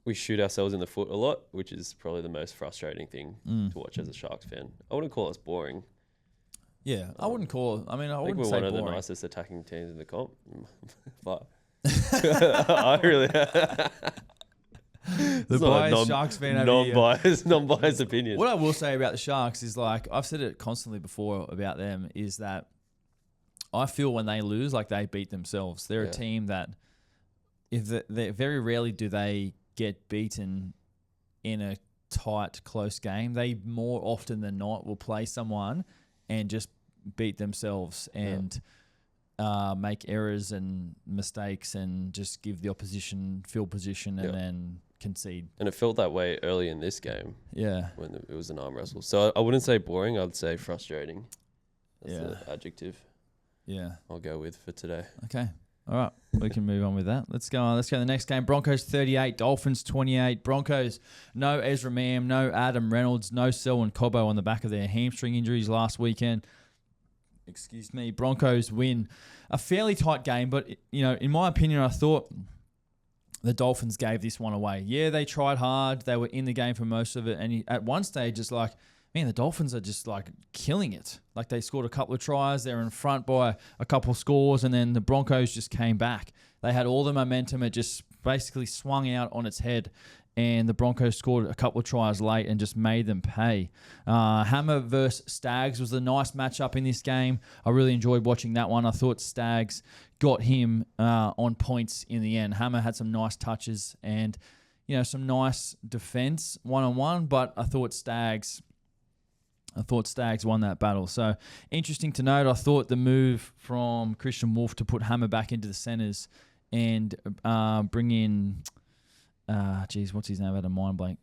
We shoot ourselves in the foot a lot, which is probably the most frustrating thing to watch as a Sharks fan. I wouldn't call us boring.
Yeah, I wouldn't call... I
think we're
say
one of
boring.
the nicest attacking teams in the comp. But... I really...
The biased Sharks fan over here.
Non-biased opinion.
What I will say about the Sharks is, like, I've said it constantly before about them, is that I feel when they lose, like they beat themselves. They're a team that, they very rarely do they get beaten in a tight, close game. They more often than not will play someone and just beat themselves and make errors and mistakes and just give the opposition field position and then concede.
And it felt that way early in this game.
Yeah.
When it was an arm wrestle. So I wouldn't say boring. I'd say frustrating. That's the adjective.
Yeah.
I'll go with for today.
Okay. All right. We can move on with that. Let's go on. Let's go to the next game. Broncos 38, Dolphins 28. Broncos, no Ezra Mam, no Adam Reynolds, no Selwyn Cobbo on the back of their hamstring injuries last weekend. Excuse me. Broncos win a fairly tight game, but, in my opinion, I thought the Dolphins gave this one away. Yeah, they tried hard. They were in the game for most of it. And at one stage, it's like, man, the Dolphins are just like killing it. Like they scored a couple of tries. They're in front by a couple of scores. And then the Broncos just came back. They had all the momentum. It just basically swung out on its head. And the Broncos scored a couple of tries late and just made them pay. Hammer versus Staggs was a nice matchup in this game. I really enjoyed watching that one. I thought Staggs got him on points in the end. Hammer had some nice touches and, some nice defense one-on-one, but I thought Staggs won that battle. So interesting to note, I thought the move from Christian Wolf to put Hammer back into the centres and bring in... what's his name? I had a mind blank.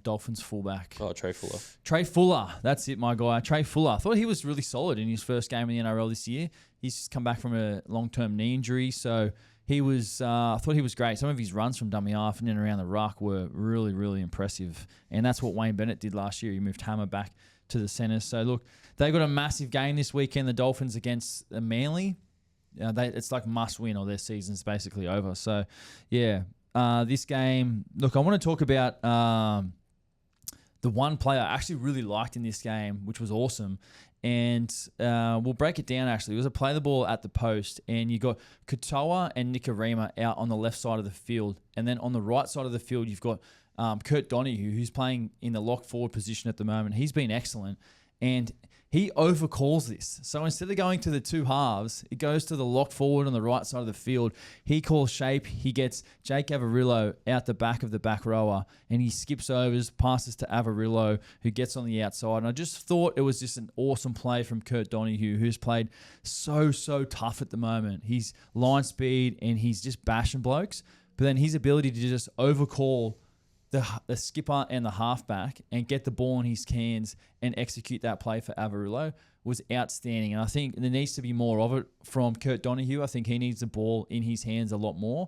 Dolphins fullback.
Oh, Trey Fuller.
Trey Fuller. That's it, my guy. Trey Fuller. I thought he was really solid in his first game in the NRL this year. He's just come back from a long-term knee injury, so he was. I thought he was great. Some of his runs from dummy half and in and around the ruck were really, really impressive, and that's what Wayne Bennett did last year. He moved Hammer back to the centre. So look, they got a massive game this weekend. The Dolphins against Manly. It's like must win, or their season's basically over. So, yeah. This game, look, I want to talk about the one player I actually really liked in this game, which was awesome. And we'll break it down, actually. It was a play the ball at the post, and you got Katoa and Nikorima out on the left side of the field. And then on the right side of the field, you've got Kurt Donahue, who's playing in the lock forward position at the moment. He's been excellent. And he overcalls this. So instead of going to the two halves, it goes to the lock forward on the right side of the field. He calls shape. He gets Jake Averillo out the back of the back rower, and he skips overs, passes to Averillo, who gets on the outside. And I just thought it was just an awesome play from Kurt Donahue, who's played so tough at the moment. He's line speed, and he's just bashing blokes. But then his ability to just overcall the skipper and the halfback and get the ball in his hands and execute that play for Averillo was outstanding. And I think there needs to be more of it from Kurt Donahue. I think he needs the ball in his hands a lot more.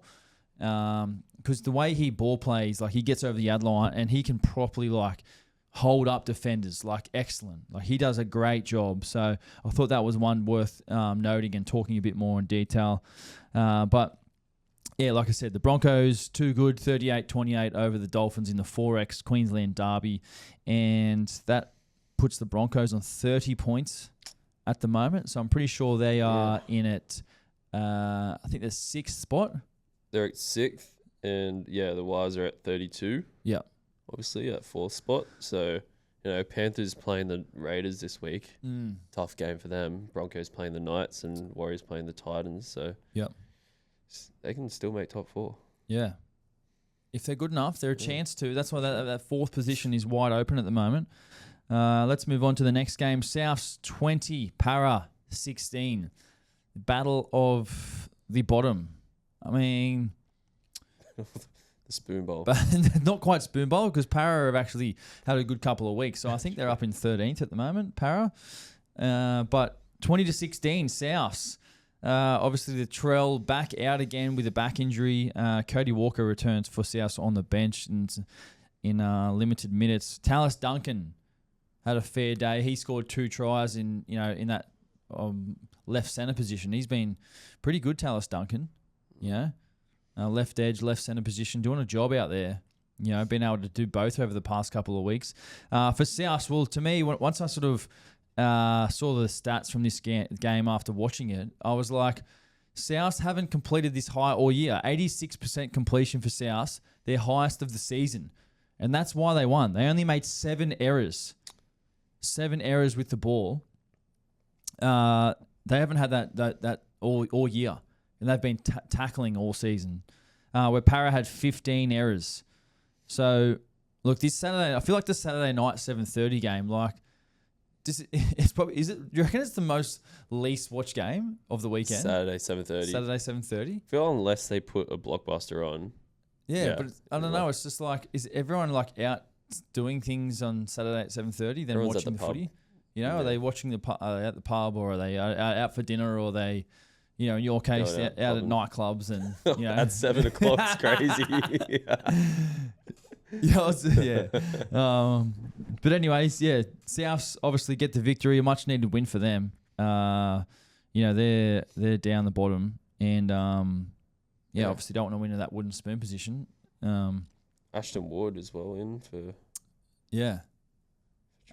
Because the way he ball plays, like he gets over the ad line and he can properly like hold up defenders, like excellent. Like he does a great job. So I thought that was one worth noting and talking a bit more in detail. But yeah, like I said, the Broncos, too good, 38-28 over the Dolphins in the 4X Queensland Derby. And that puts the Broncos on 30 points at the moment. So I'm pretty sure they are in at, I think the 6th spot.
They're at 6th, and the Wires are at 32.
Yeah.
Obviously at 4th spot. So, Panthers playing the Raiders this week. Tough game for them. Broncos playing the Knights and Warriors playing the Titans. So, they can still make top 4.
Yeah. If they're good enough, they're a chance to. That's why that 4th position is wide open at the moment. Let's move on to the next game. Souths 20, Parra 16. Battle of the bottom. I mean...
the spoon bowl.
But not quite spoon bowl because Parra have actually had a good couple of weeks. So I think they're up in 13th at the moment, Parra. But 20-16, Souths. Obviously, the Trell back out again with a back injury. Cody Walker returns for Souths on the bench and in limited minutes. Tallis Duncan had a fair day. He scored 2 tries in that left centre position. He's been pretty good, Tallis Duncan. Left edge, left centre position, doing a job out there. Been able to do both over the past couple of weeks. For South, well, to me, once I sort of saw the stats from this game after watching it, I was like, South haven't completed this high all year. 86% completion for South, their highest of the season. And that's why they won. They only made 7 errors. 7 errors with the ball. They haven't had that all year. And they've been tackling all season. Where Parra had 15 errors. So, look, this Saturday, I feel like the Saturday night 7:30 game, like, it's probably, do you reckon it's the most least watched game of the weekend?
Saturday 7:30.
Saturday 7:30.
I feel unless they put a blockbuster on.
Yeah, but I don't know. It's just like, is everyone like out doing things on Saturday at 7:30 then watching the footy? Are they watching at the pub, or are they out for dinner, or are they... in your case, out at nightclubs and,
at 7 o'clock, it's crazy.
But anyways, Souths obviously get the victory, a much needed win for them. They're down the bottom and, obviously don't want to win in that wooden spoon position.
Ashton Ward as well in for...
Yeah.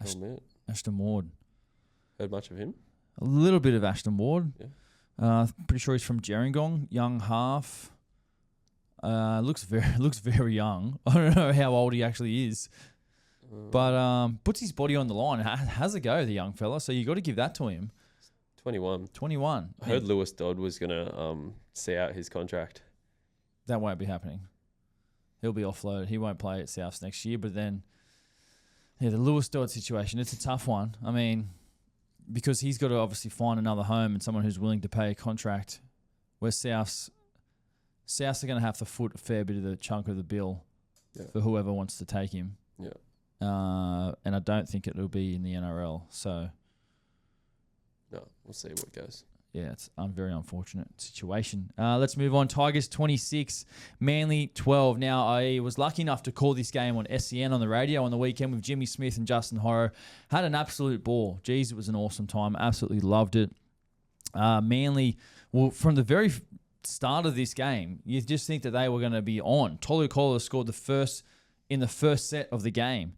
Ashton Ward.
Heard much of him?
A little bit of Ashton Ward.
Yeah.
Pretty sure he's from Gerringong, young half. Looks very young. I don't know how old he actually is, but puts his body on the line. Has a go, the young fella. So you got to give that to him.
21.
I
heard Lewis Dodd was gonna see out his contract.
That won't be happening. He'll be offloaded. He won't play at Souths next year. But then, the Lewis Dodd situation, it's a tough one. I mean, because he's got to obviously find another home and someone who's willing to pay a contract, where Souths are going to have to foot a fair bit of the chunk of the bill for whoever wants to take him.
Yeah.
And I don't think it'll be in the NRL. So,
no, we'll see what goes.
Yeah, it's a very unfortunate situation. Let's move on. Tigers 26, Manly 12. Now, I was lucky enough to call this game on SEN on the radio on the weekend with Jimmy Smith and Justin Horrow. Had an absolute ball. Jeez, it was an awesome time. Absolutely loved it. Manly, well, from the very start of this game, you just think that they were going to be on. Tolu Kola scored in the first set of the game.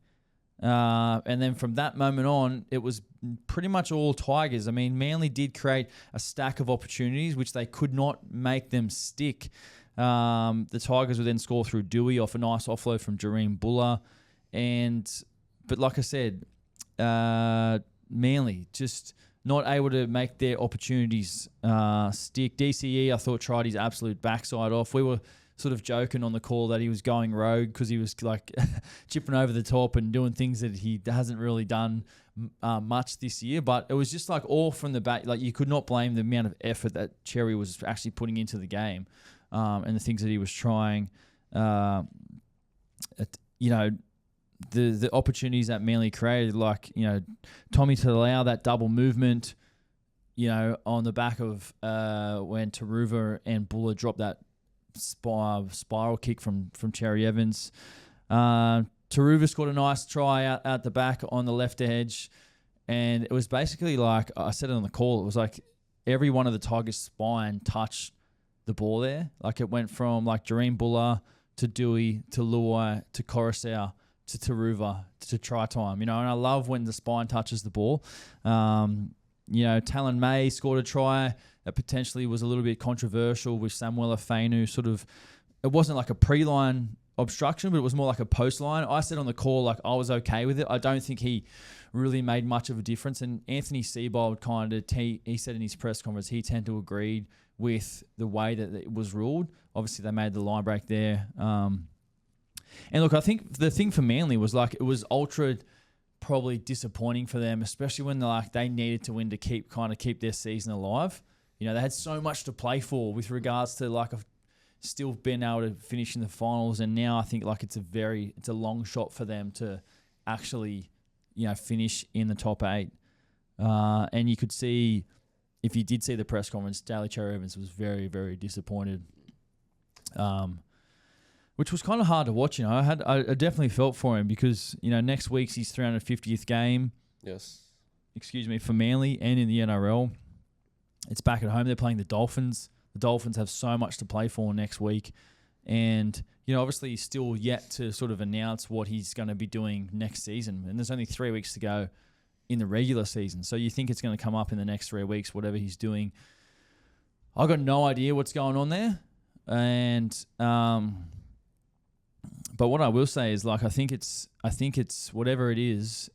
And then from that moment on, it was pretty much all Tigers. I mean, Manly did create a stack of opportunities, which they could not make them stick. The Tigers would then score through Dewey off a nice offload from Jareem Buller. But like I said, Manly just not able to make their opportunities stick. DCE, I thought, tried his absolute backside off. We were sort of joking on the call that he was going rogue because he was like chipping over the top and doing things that he hasn't really done much this year. But it was just like all from the back. Like, you could not blame the amount of effort that Cherry was actually putting into the game and the things that he was trying. the opportunities that Manly created, like, Tommy Talau, that double movement, on the back of when Taruva and Buller dropped that spiral kick from Cherry Evans. Taruva scored a nice try out the back on the left edge. And it was basically like, I said it on the call, it was like every one of the Tigers' spine touched the ball there. Like it went from like Jareen Buller to Dewey to Luai to Coruscant to Taruva to try time. And I love when the spine touches the ball. Talon May scored a try that potentially was a little bit controversial with Samuel Afenu. Sort of, it wasn't like a pre-line obstruction, but it was more like a post line. I said on the call, like, I was okay with it. I don't think he really made much of a difference. And Anthony Seibold he said in his press conference, he tended to agree with the way that it was ruled. Obviously, they made the line break there. And look, I think the thing for Manly was like, it was ultra probably disappointing for them, especially when they needed to win to keep their season alive. They had so much to play for with regards to still being able to finish in the finals, and now I think it's a long shot for them to actually finish in the top 8. And you could see, if you did see the press conference, Daly Cherry Evans was very, very disappointed, which was kind of hard to watch. I definitely felt for him because next week's his 350th game.
Yes.
For Manly and in the NRL. It's back at home. They're playing the Dolphins. The Dolphins have so much to play for next week. And, obviously he's still yet to sort of announce what he's going to be doing next season. And there's only 3 weeks to go in the regular season. So you think it's going to come up in the next 3 weeks, whatever he's doing. I've got no idea what's going on there. And, but what I will say is I think it's whatever it is,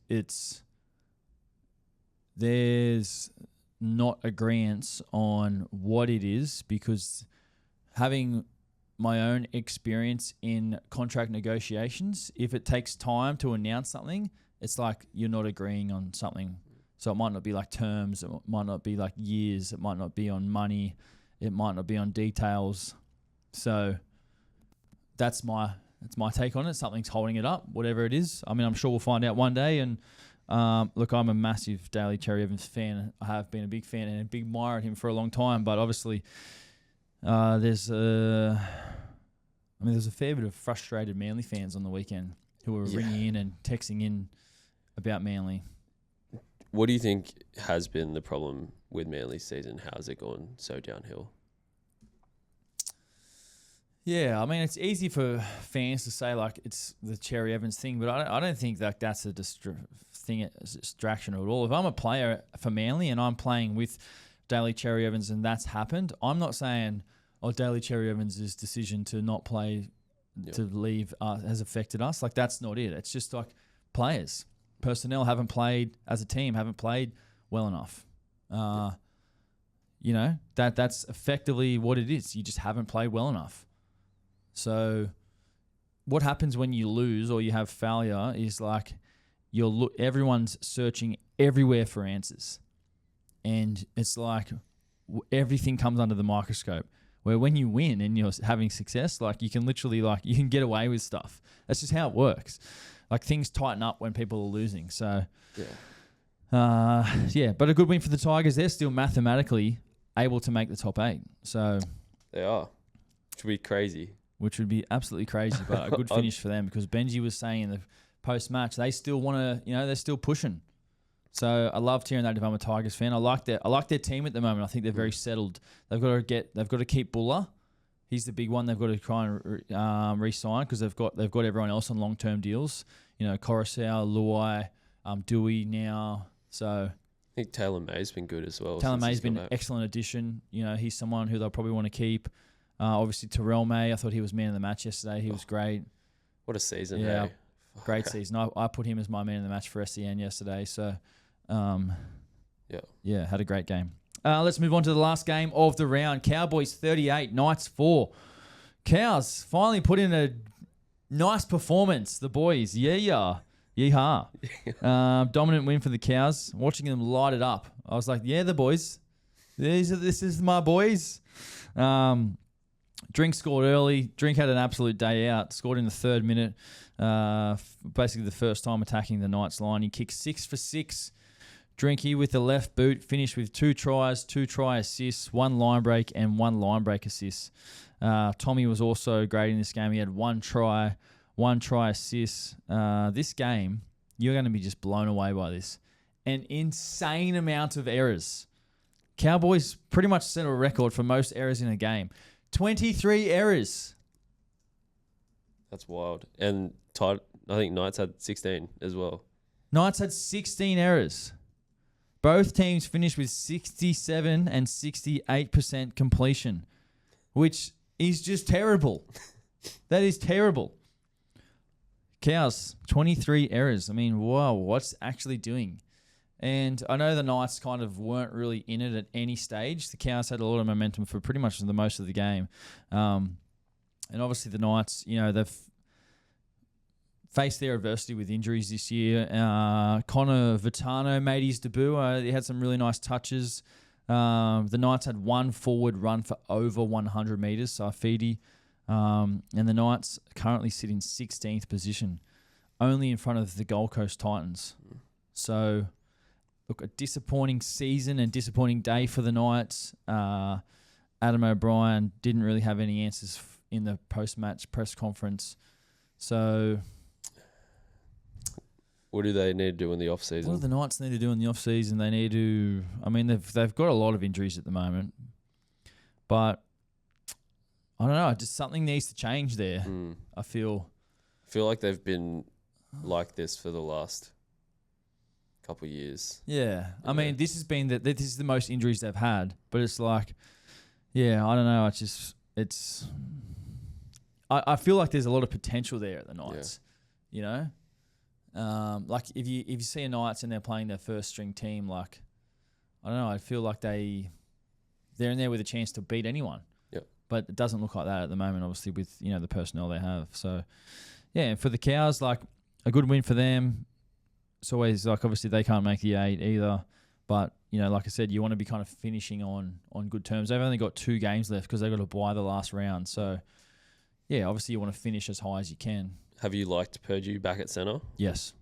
there's not agreeance on what it is, because having my own experience in contract negotiations, if it takes time to announce something, it's like you're not agreeing on something. So it might not be like terms, it might not be like years, it might not be on money, it might not be on details. So that's my take on it. Something's holding it up, whatever it is. I mean, I'm sure we'll find out one day. And look, I'm a massive Daly Cherry Evans fan. I have been a big fan and a big admirer of him for a long time. But obviously, there's a fair bit of frustrated Manly fans on the weekend who were ringing in and texting in about Manly.
What do you think has been the problem with Manly's season? How has it gone so downhill?
Yeah, I mean, it's easy for fans to say it's the Cherry Evans thing, but I don't think that's a distraction at all. If I'm a player for Manly and I'm playing with Daly Cherry Evans and that's happened, I'm not saying, Daly Cherry Evans' decision to not play, to leave has affected us. That's not it. It's just players, personnel haven't played as a team, haven't played well enough. That's effectively what it is. You just haven't played well enough. So what happens when you lose or you have failure is everyone's searching everywhere for answers. And it's everything comes under the microscope. Where when you win and you're having success, you can literally you can get away with stuff. That's just how it works. Things tighten up when people are losing. So but a good win for the Tigers. They're still mathematically able to make the top 8. So
they are. Which would be crazy.
Which would be absolutely crazy, but a good finish for them, because Benji was saying in the post-match they still want to, they're still pushing. So I loved hearing that. If I'm a Tigers fan, I like their team at the moment. I think they're very settled. They've got to keep Buller. He's the big one. They've got to try and re-sign, because they've got everyone else on long-term deals. Coruscant, Luai, Dewey now. So
I think Taylor May's been good as well.
Taylor May's been an excellent addition. He's someone who they'll probably want to keep. Obviously, Terrell May, I thought he was man of the match yesterday. He was great.
What a season,
yeah.
Hey?
Great season. I put him as my man of the match for SEN yesterday. So, had a great game. Let's move on to the last game of the round. Cowboys 38, Knights 4. Cows finally put in a nice performance. The boys, yeehaw. Dominant win for the Cows. Watching them light it up, I was like, the boys. This is my boys. Drink scored early. Drink had an absolute day out. Scored in the 3rd minute. Basically the first time attacking the Knights line. He kicked 6 for 6. Drinky with the left boot finished with 2 tries, 2 try assists, 1 line break and 1 line break assist. Tommy was also great in this game. He had 1 try, 1 try assist. This game, you're going to be just blown away by this. An insane amount of errors. Cowboys pretty much set a record for most errors in a game. 23 errors.
That's wild. And I think Knights had 16 as well.
Knights had 16 errors. Both teams finished with 67 and 68% completion, which is just terrible. That is terrible. Cows, 23 errors. I mean, wow, what's actually doing? And I know the Knights kind of weren't really in it at any stage. The Cows had a lot of momentum for pretty much the most of the game. And obviously the Knights, they've faced their adversity with injuries this year. Connor Vitano made his debut. He had some really nice touches. The Knights had 1 forward run for over 100 metres, so FOOTY. And the Knights currently sit in 16th position, only in front of the Gold Coast Titans. So, look, a disappointing season and disappointing day for the Knights. Adam O'Brien didn't really have any answers in the post-match press conference. So,
what do they need to do in the off-season?
What do the Knights need to do in the off-season? They need to... I mean, they've got a lot of injuries at the moment. But, I don't know. Just something needs to change there, I feel.
I feel like they've been like this for the last couple of years.
Yeah. I mean, this is the most injuries they've had. But it's like... Yeah, I don't know. I feel like there's a lot of potential there at the Knights, like if you see a Knights and they're playing their first string team, like, I don't know, I feel like they're in there with a chance to beat anyone.
Yep.
But it doesn't look like that at the moment, obviously, with, the personnel they have. So, yeah, and for the Cows, like, a good win for them. It's always, like, obviously they can't make the 8 either. But, like I said, you want to be kind of finishing on good terms. They've only got 2 games left because they've got to bye the last round. So, yeah, obviously you want to finish as high as you can.
Have you liked Purdue back at centre?
Yes.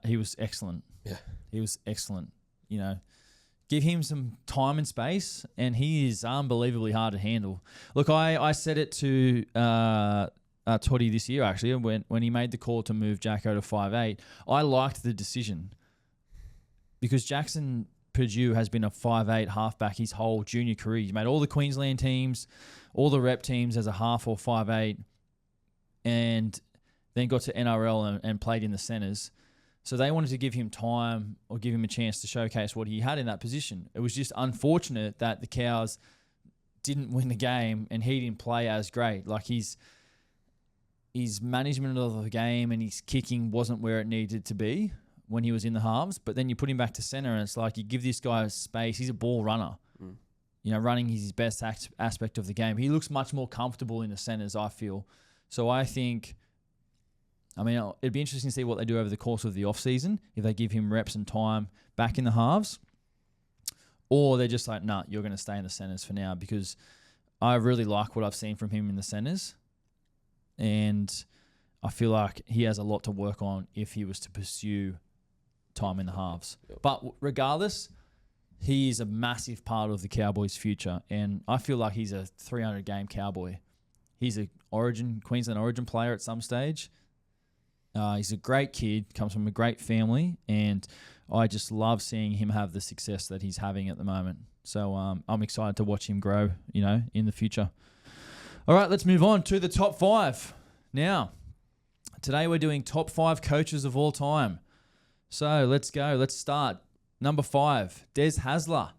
He was excellent.
Yeah.
He was excellent. Give him some time and space, and he is unbelievably hard to handle. Look, I said it to Toddy this year, actually, when he made the call to move Jacko to 5'8". I liked the decision because Jackson Purdue has been a 5'8" halfback his whole junior career. He's made all the Queensland teams, all the rep teams as a half or 5'8", and then got to NRL and played in the centres. So they wanted to give him time or give him a chance to showcase what he had in that position. It was just unfortunate that the Cows didn't win the game and he didn't play as great. Like his management of the game and his kicking wasn't where it needed to be when he was in the halves. But then you put him back to centre and it's like you give this guy space. He's a ball runner. Running is his best aspect of the game. He looks much more comfortable in the centres, I feel. So I think... it'd be interesting to see what they do over the course of the off-season, if they give him reps and time back in the halves, or they're just like, nah, you're going to stay in the centres for now, because I really like what I've seen from him in the centres, and I feel like he has a lot to work on if he was to pursue time in the halves. Yep. But regardless, he is a massive part of the Cowboys' future, and I feel like he's a 300-game Cowboy. He's a Queensland Origin player at some stage. He's a great kid, comes from a great family, and I just love seeing him have the success that he's having at the moment. So I'm excited to watch him grow, in the future. All right, let's move on to the top 5. Now, today we're doing top 5 coaches of all time. So let's go. Let's start. Number 5, Des Hasler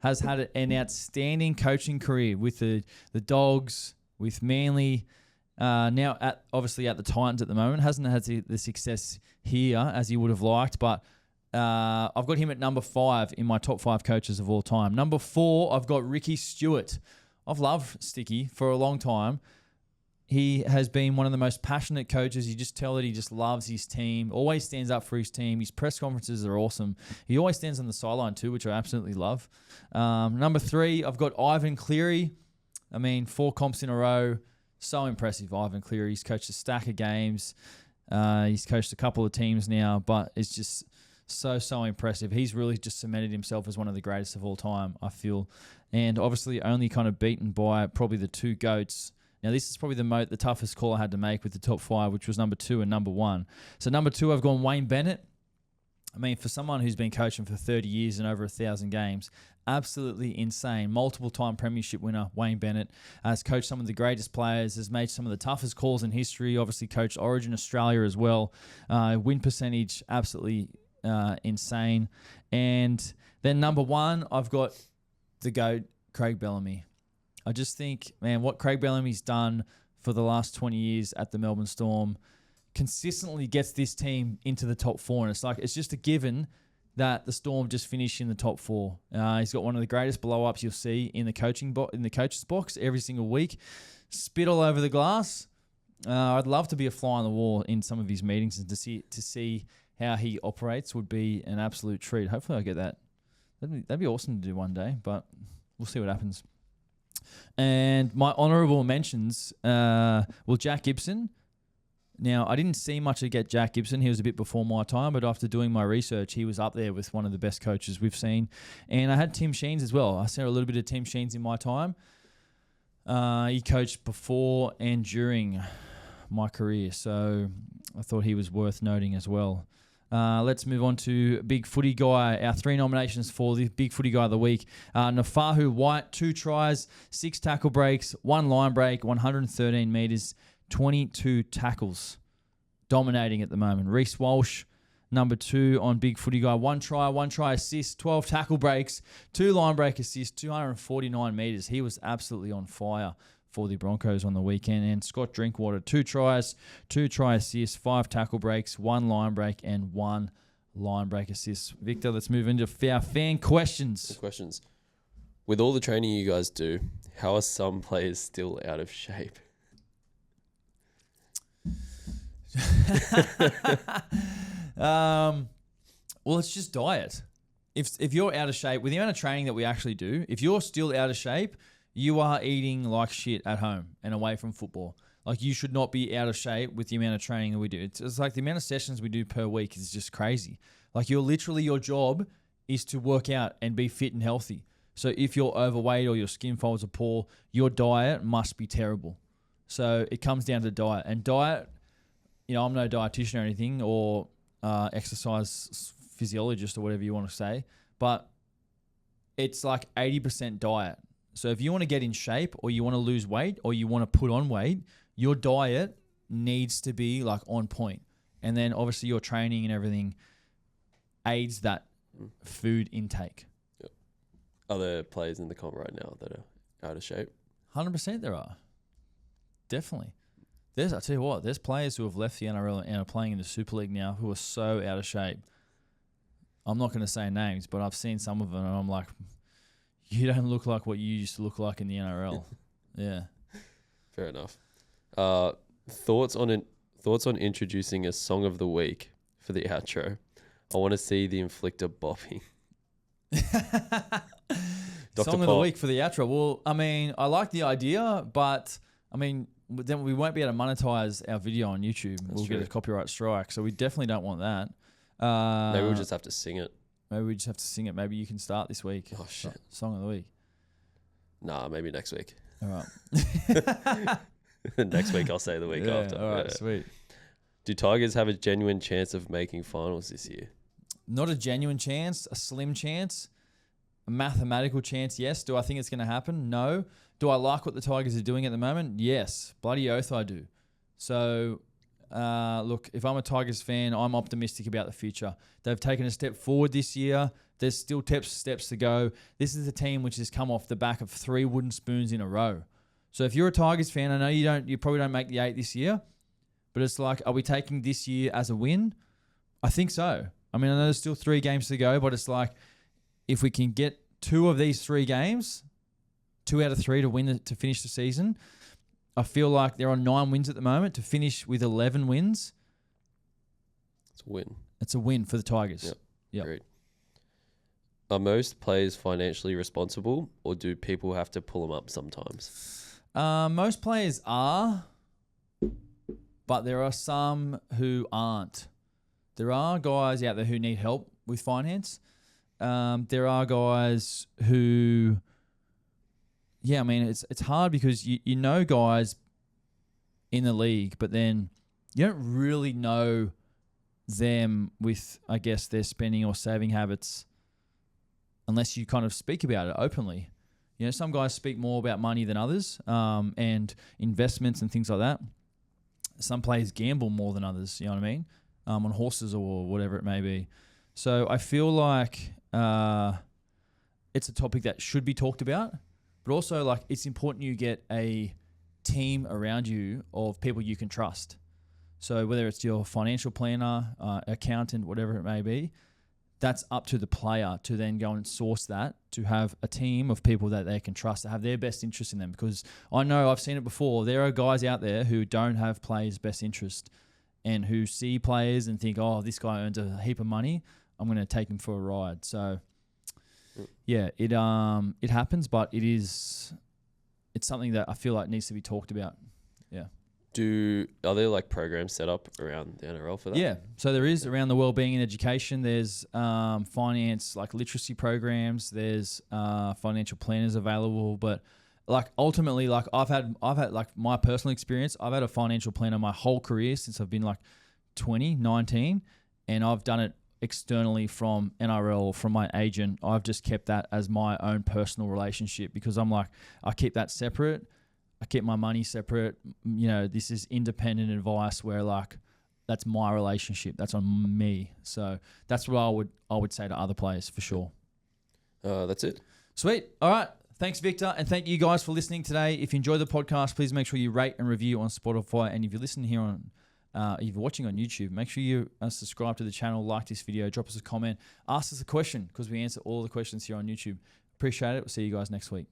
has had an outstanding coaching career with the Dogs, with Manly. Now, obviously at the Titans at the moment, hasn't had the success here as he would have liked, but I've got him at number 5 in my top 5 coaches of all time. Number 4, I've got Ricky Stewart. I've loved Sticky for a long time. He has been one of the most passionate coaches. You just tell that he just loves his team, always stands up for his team. His press conferences are awesome. He always stands on the sideline too, which I absolutely love. Number 3, I've got Ivan Cleary. I mean, 4 comps in a row. So impressive, Ivan Cleary. He's coached a stack of games. He's coached a couple of teams now, but it's just so impressive. He's really just cemented himself as one of the greatest of all time, I feel. And obviously only kind of beaten by probably the 2 GOATs. Now, this is probably the toughest call I had to make with the top 5, which was number 2 and number 1. So number 2, I've gone Wayne Bennett. I mean, for someone who's been coaching for 30 years and over 1,000 games, absolutely insane. Multiple-time premiership winner, Wayne Bennett, has coached some of the greatest players, has made some of the toughest calls in history, obviously coached Origin Australia as well. Win percentage, absolutely insane. And then number 1, I've got the GOAT, Craig Bellamy. I just think, man, what Craig Bellamy's done for the last 20 years at the Melbourne Storm consistently gets this team into the top 4. And it's just a given that the Storm just finish in the top 4. He's got one of the greatest blow-ups you'll see in the coach's box every single week. Spit all over the glass. I'd love to be a fly on the wall in some of his meetings and to see how he operates would be an absolute treat. Hopefully I get that. That'd be awesome to do one day, but we'll see what happens. And my honourable mentions, Jack Gibson. Now, I didn't see much of Jack Gibson. He was a bit before my time, but after doing my research, he was up there with one of the best coaches we've seen. And I had Tim Sheens as well. I saw a little bit of Tim Sheens in my time. He coached before and during my career, so I thought he was worth noting as well. Let's move on to Big Footy Guy. Our 3 nominations for the Big Footy Guy of the Week. Nafahu White, 2 tries, 6 tackle breaks, 1 line break, 113 metres, 22 tackles. Dominating at the moment. Reece Walsh, number 2 on Big Footy Guy. 1 try assist, 12 tackle breaks, 2 line break assists, 249 metres. He was absolutely on fire for the Broncos on the weekend. And Scott Drinkwater, 2 tries, 2 try assists, 5 tackle breaks, 1 line break, and 1 line break assist. Victor, let's move into our fan questions.
With all the training you guys do, how are some players still out of shape?
Well, it's just diet. If you're out of shape, with the amount of training that we actually do, if you're still out of shape, you are eating like shit at home and away from football. Like, you should not be out of shape with the amount of training that we do. It's like the amount of sessions we do per week is just crazy. Like, your job is to work out and be fit and healthy. So if you're overweight or your skin folds are poor, your diet must be terrible. So it comes down to diet. And diet, I'm no dietitian or anything, or exercise physiologist or whatever you want to say, but it's like 80% diet. So if you want to get in shape or you want to lose weight or you want to put on weight, your diet needs to be like on point. And then obviously your training and everything aids that food intake.
Yep. Are there players in the comp right now that are out of shape?
100% there are. Definitely. I tell you what, there's players who have left the NRL and are playing in the Super League now who are so out of shape. I'm not going to say names, but I've seen some of them and I'm like, you don't look like what you used to look like in the NRL. Yeah.
Fair enough. Thoughts on introducing a song of the week for the outro. I want to see the inflictor bopping.
Song of the week for the outro. Well, I mean, I like the idea, but I mean, then we won't be able to monetize our video on YouTube. We'll get a copyright strike, so we definitely don't want that.
Maybe we'll just have to sing it.
Maybe you can start this week.
Oh, shit.
Song of the week.
Nah, maybe next week.
All right.
Next week I'll say the week after.
All right, sweet.
Do Tigers have a genuine chance of making finals this year?
Not a genuine chance, a slim chance, a mathematical chance, yes. Do I think it's going to happen? No. Do I like what the Tigers are doing at the moment? Yes. Bloody oath I do. So, look, if I'm a Tigers fan, I'm optimistic about the future. They've taken a step forward this year. There's still steps to go. This is a team which has come off the back of 3 wooden spoons in a row. So if you're a Tigers fan, I know you probably don't make the 8 this year, but it's like, are we taking this year as a win? I think so. I mean, I know there's still 3 games to go, but it's like, if we can get 2 of these 3 games, 2 out of 3 to finish the season, I feel like they're on 9 wins at the moment. To finish with 11 wins,
it's a win.
It's a win for the Tigers.
Yep. Great. Are most players financially responsible, or do people have to pull them up sometimes?
Most players are, but there are some who aren't. There are guys out there who need help with finance. There are guys who, yeah, I mean, it's hard because you know guys in the league, but then you don't really know them with, I guess, their spending or saving habits unless you kind of speak about it openly. You know, some guys speak more about money than others, and investments and things like that. Some players gamble more than others, you know what I mean? On horses or whatever it may be. So I feel like it's a topic that should be talked about, but also like it's important you get a team around you of people you can trust. So whether it's your financial planner, accountant, whatever it may be, that's up to the player to then go and source that, to have a team of people that they can trust, to have their best interest in them. Because I know I've seen it before. There are guys out there who don't have players' best interest and who see players and think, oh, this guy earns a heap of money, I'm going to take him for a ride. So, yeah, it happens, but it's something that I feel like needs to be talked about. Yeah.
Are there like programs set up around the NRL for that?
Yeah, so there is around the wellbeing and education. There's finance, like literacy programs. There's financial planners available. But like ultimately, like I've had like my personal experience. I've had a financial planner my whole career since I've been like 19, and I've done it externally from NRL, from my agent. I've just kept that as my own personal relationship because I'm like, I keep that separate. I keep my money separate. You know, this is independent advice where like that's my relationship. That's on me. So that's what I would say to other players for sure.
That's it.
Sweet. All right. Thanks, Victor. And thank you guys for listening today. If you enjoyed the podcast, please make sure you rate and review on Spotify. And if you're listening here on, if you're watching on YouTube, make sure you subscribe to the channel, like this video, drop us a comment, ask us a question because we answer all the questions here on YouTube. Appreciate it. We'll see you guys next week.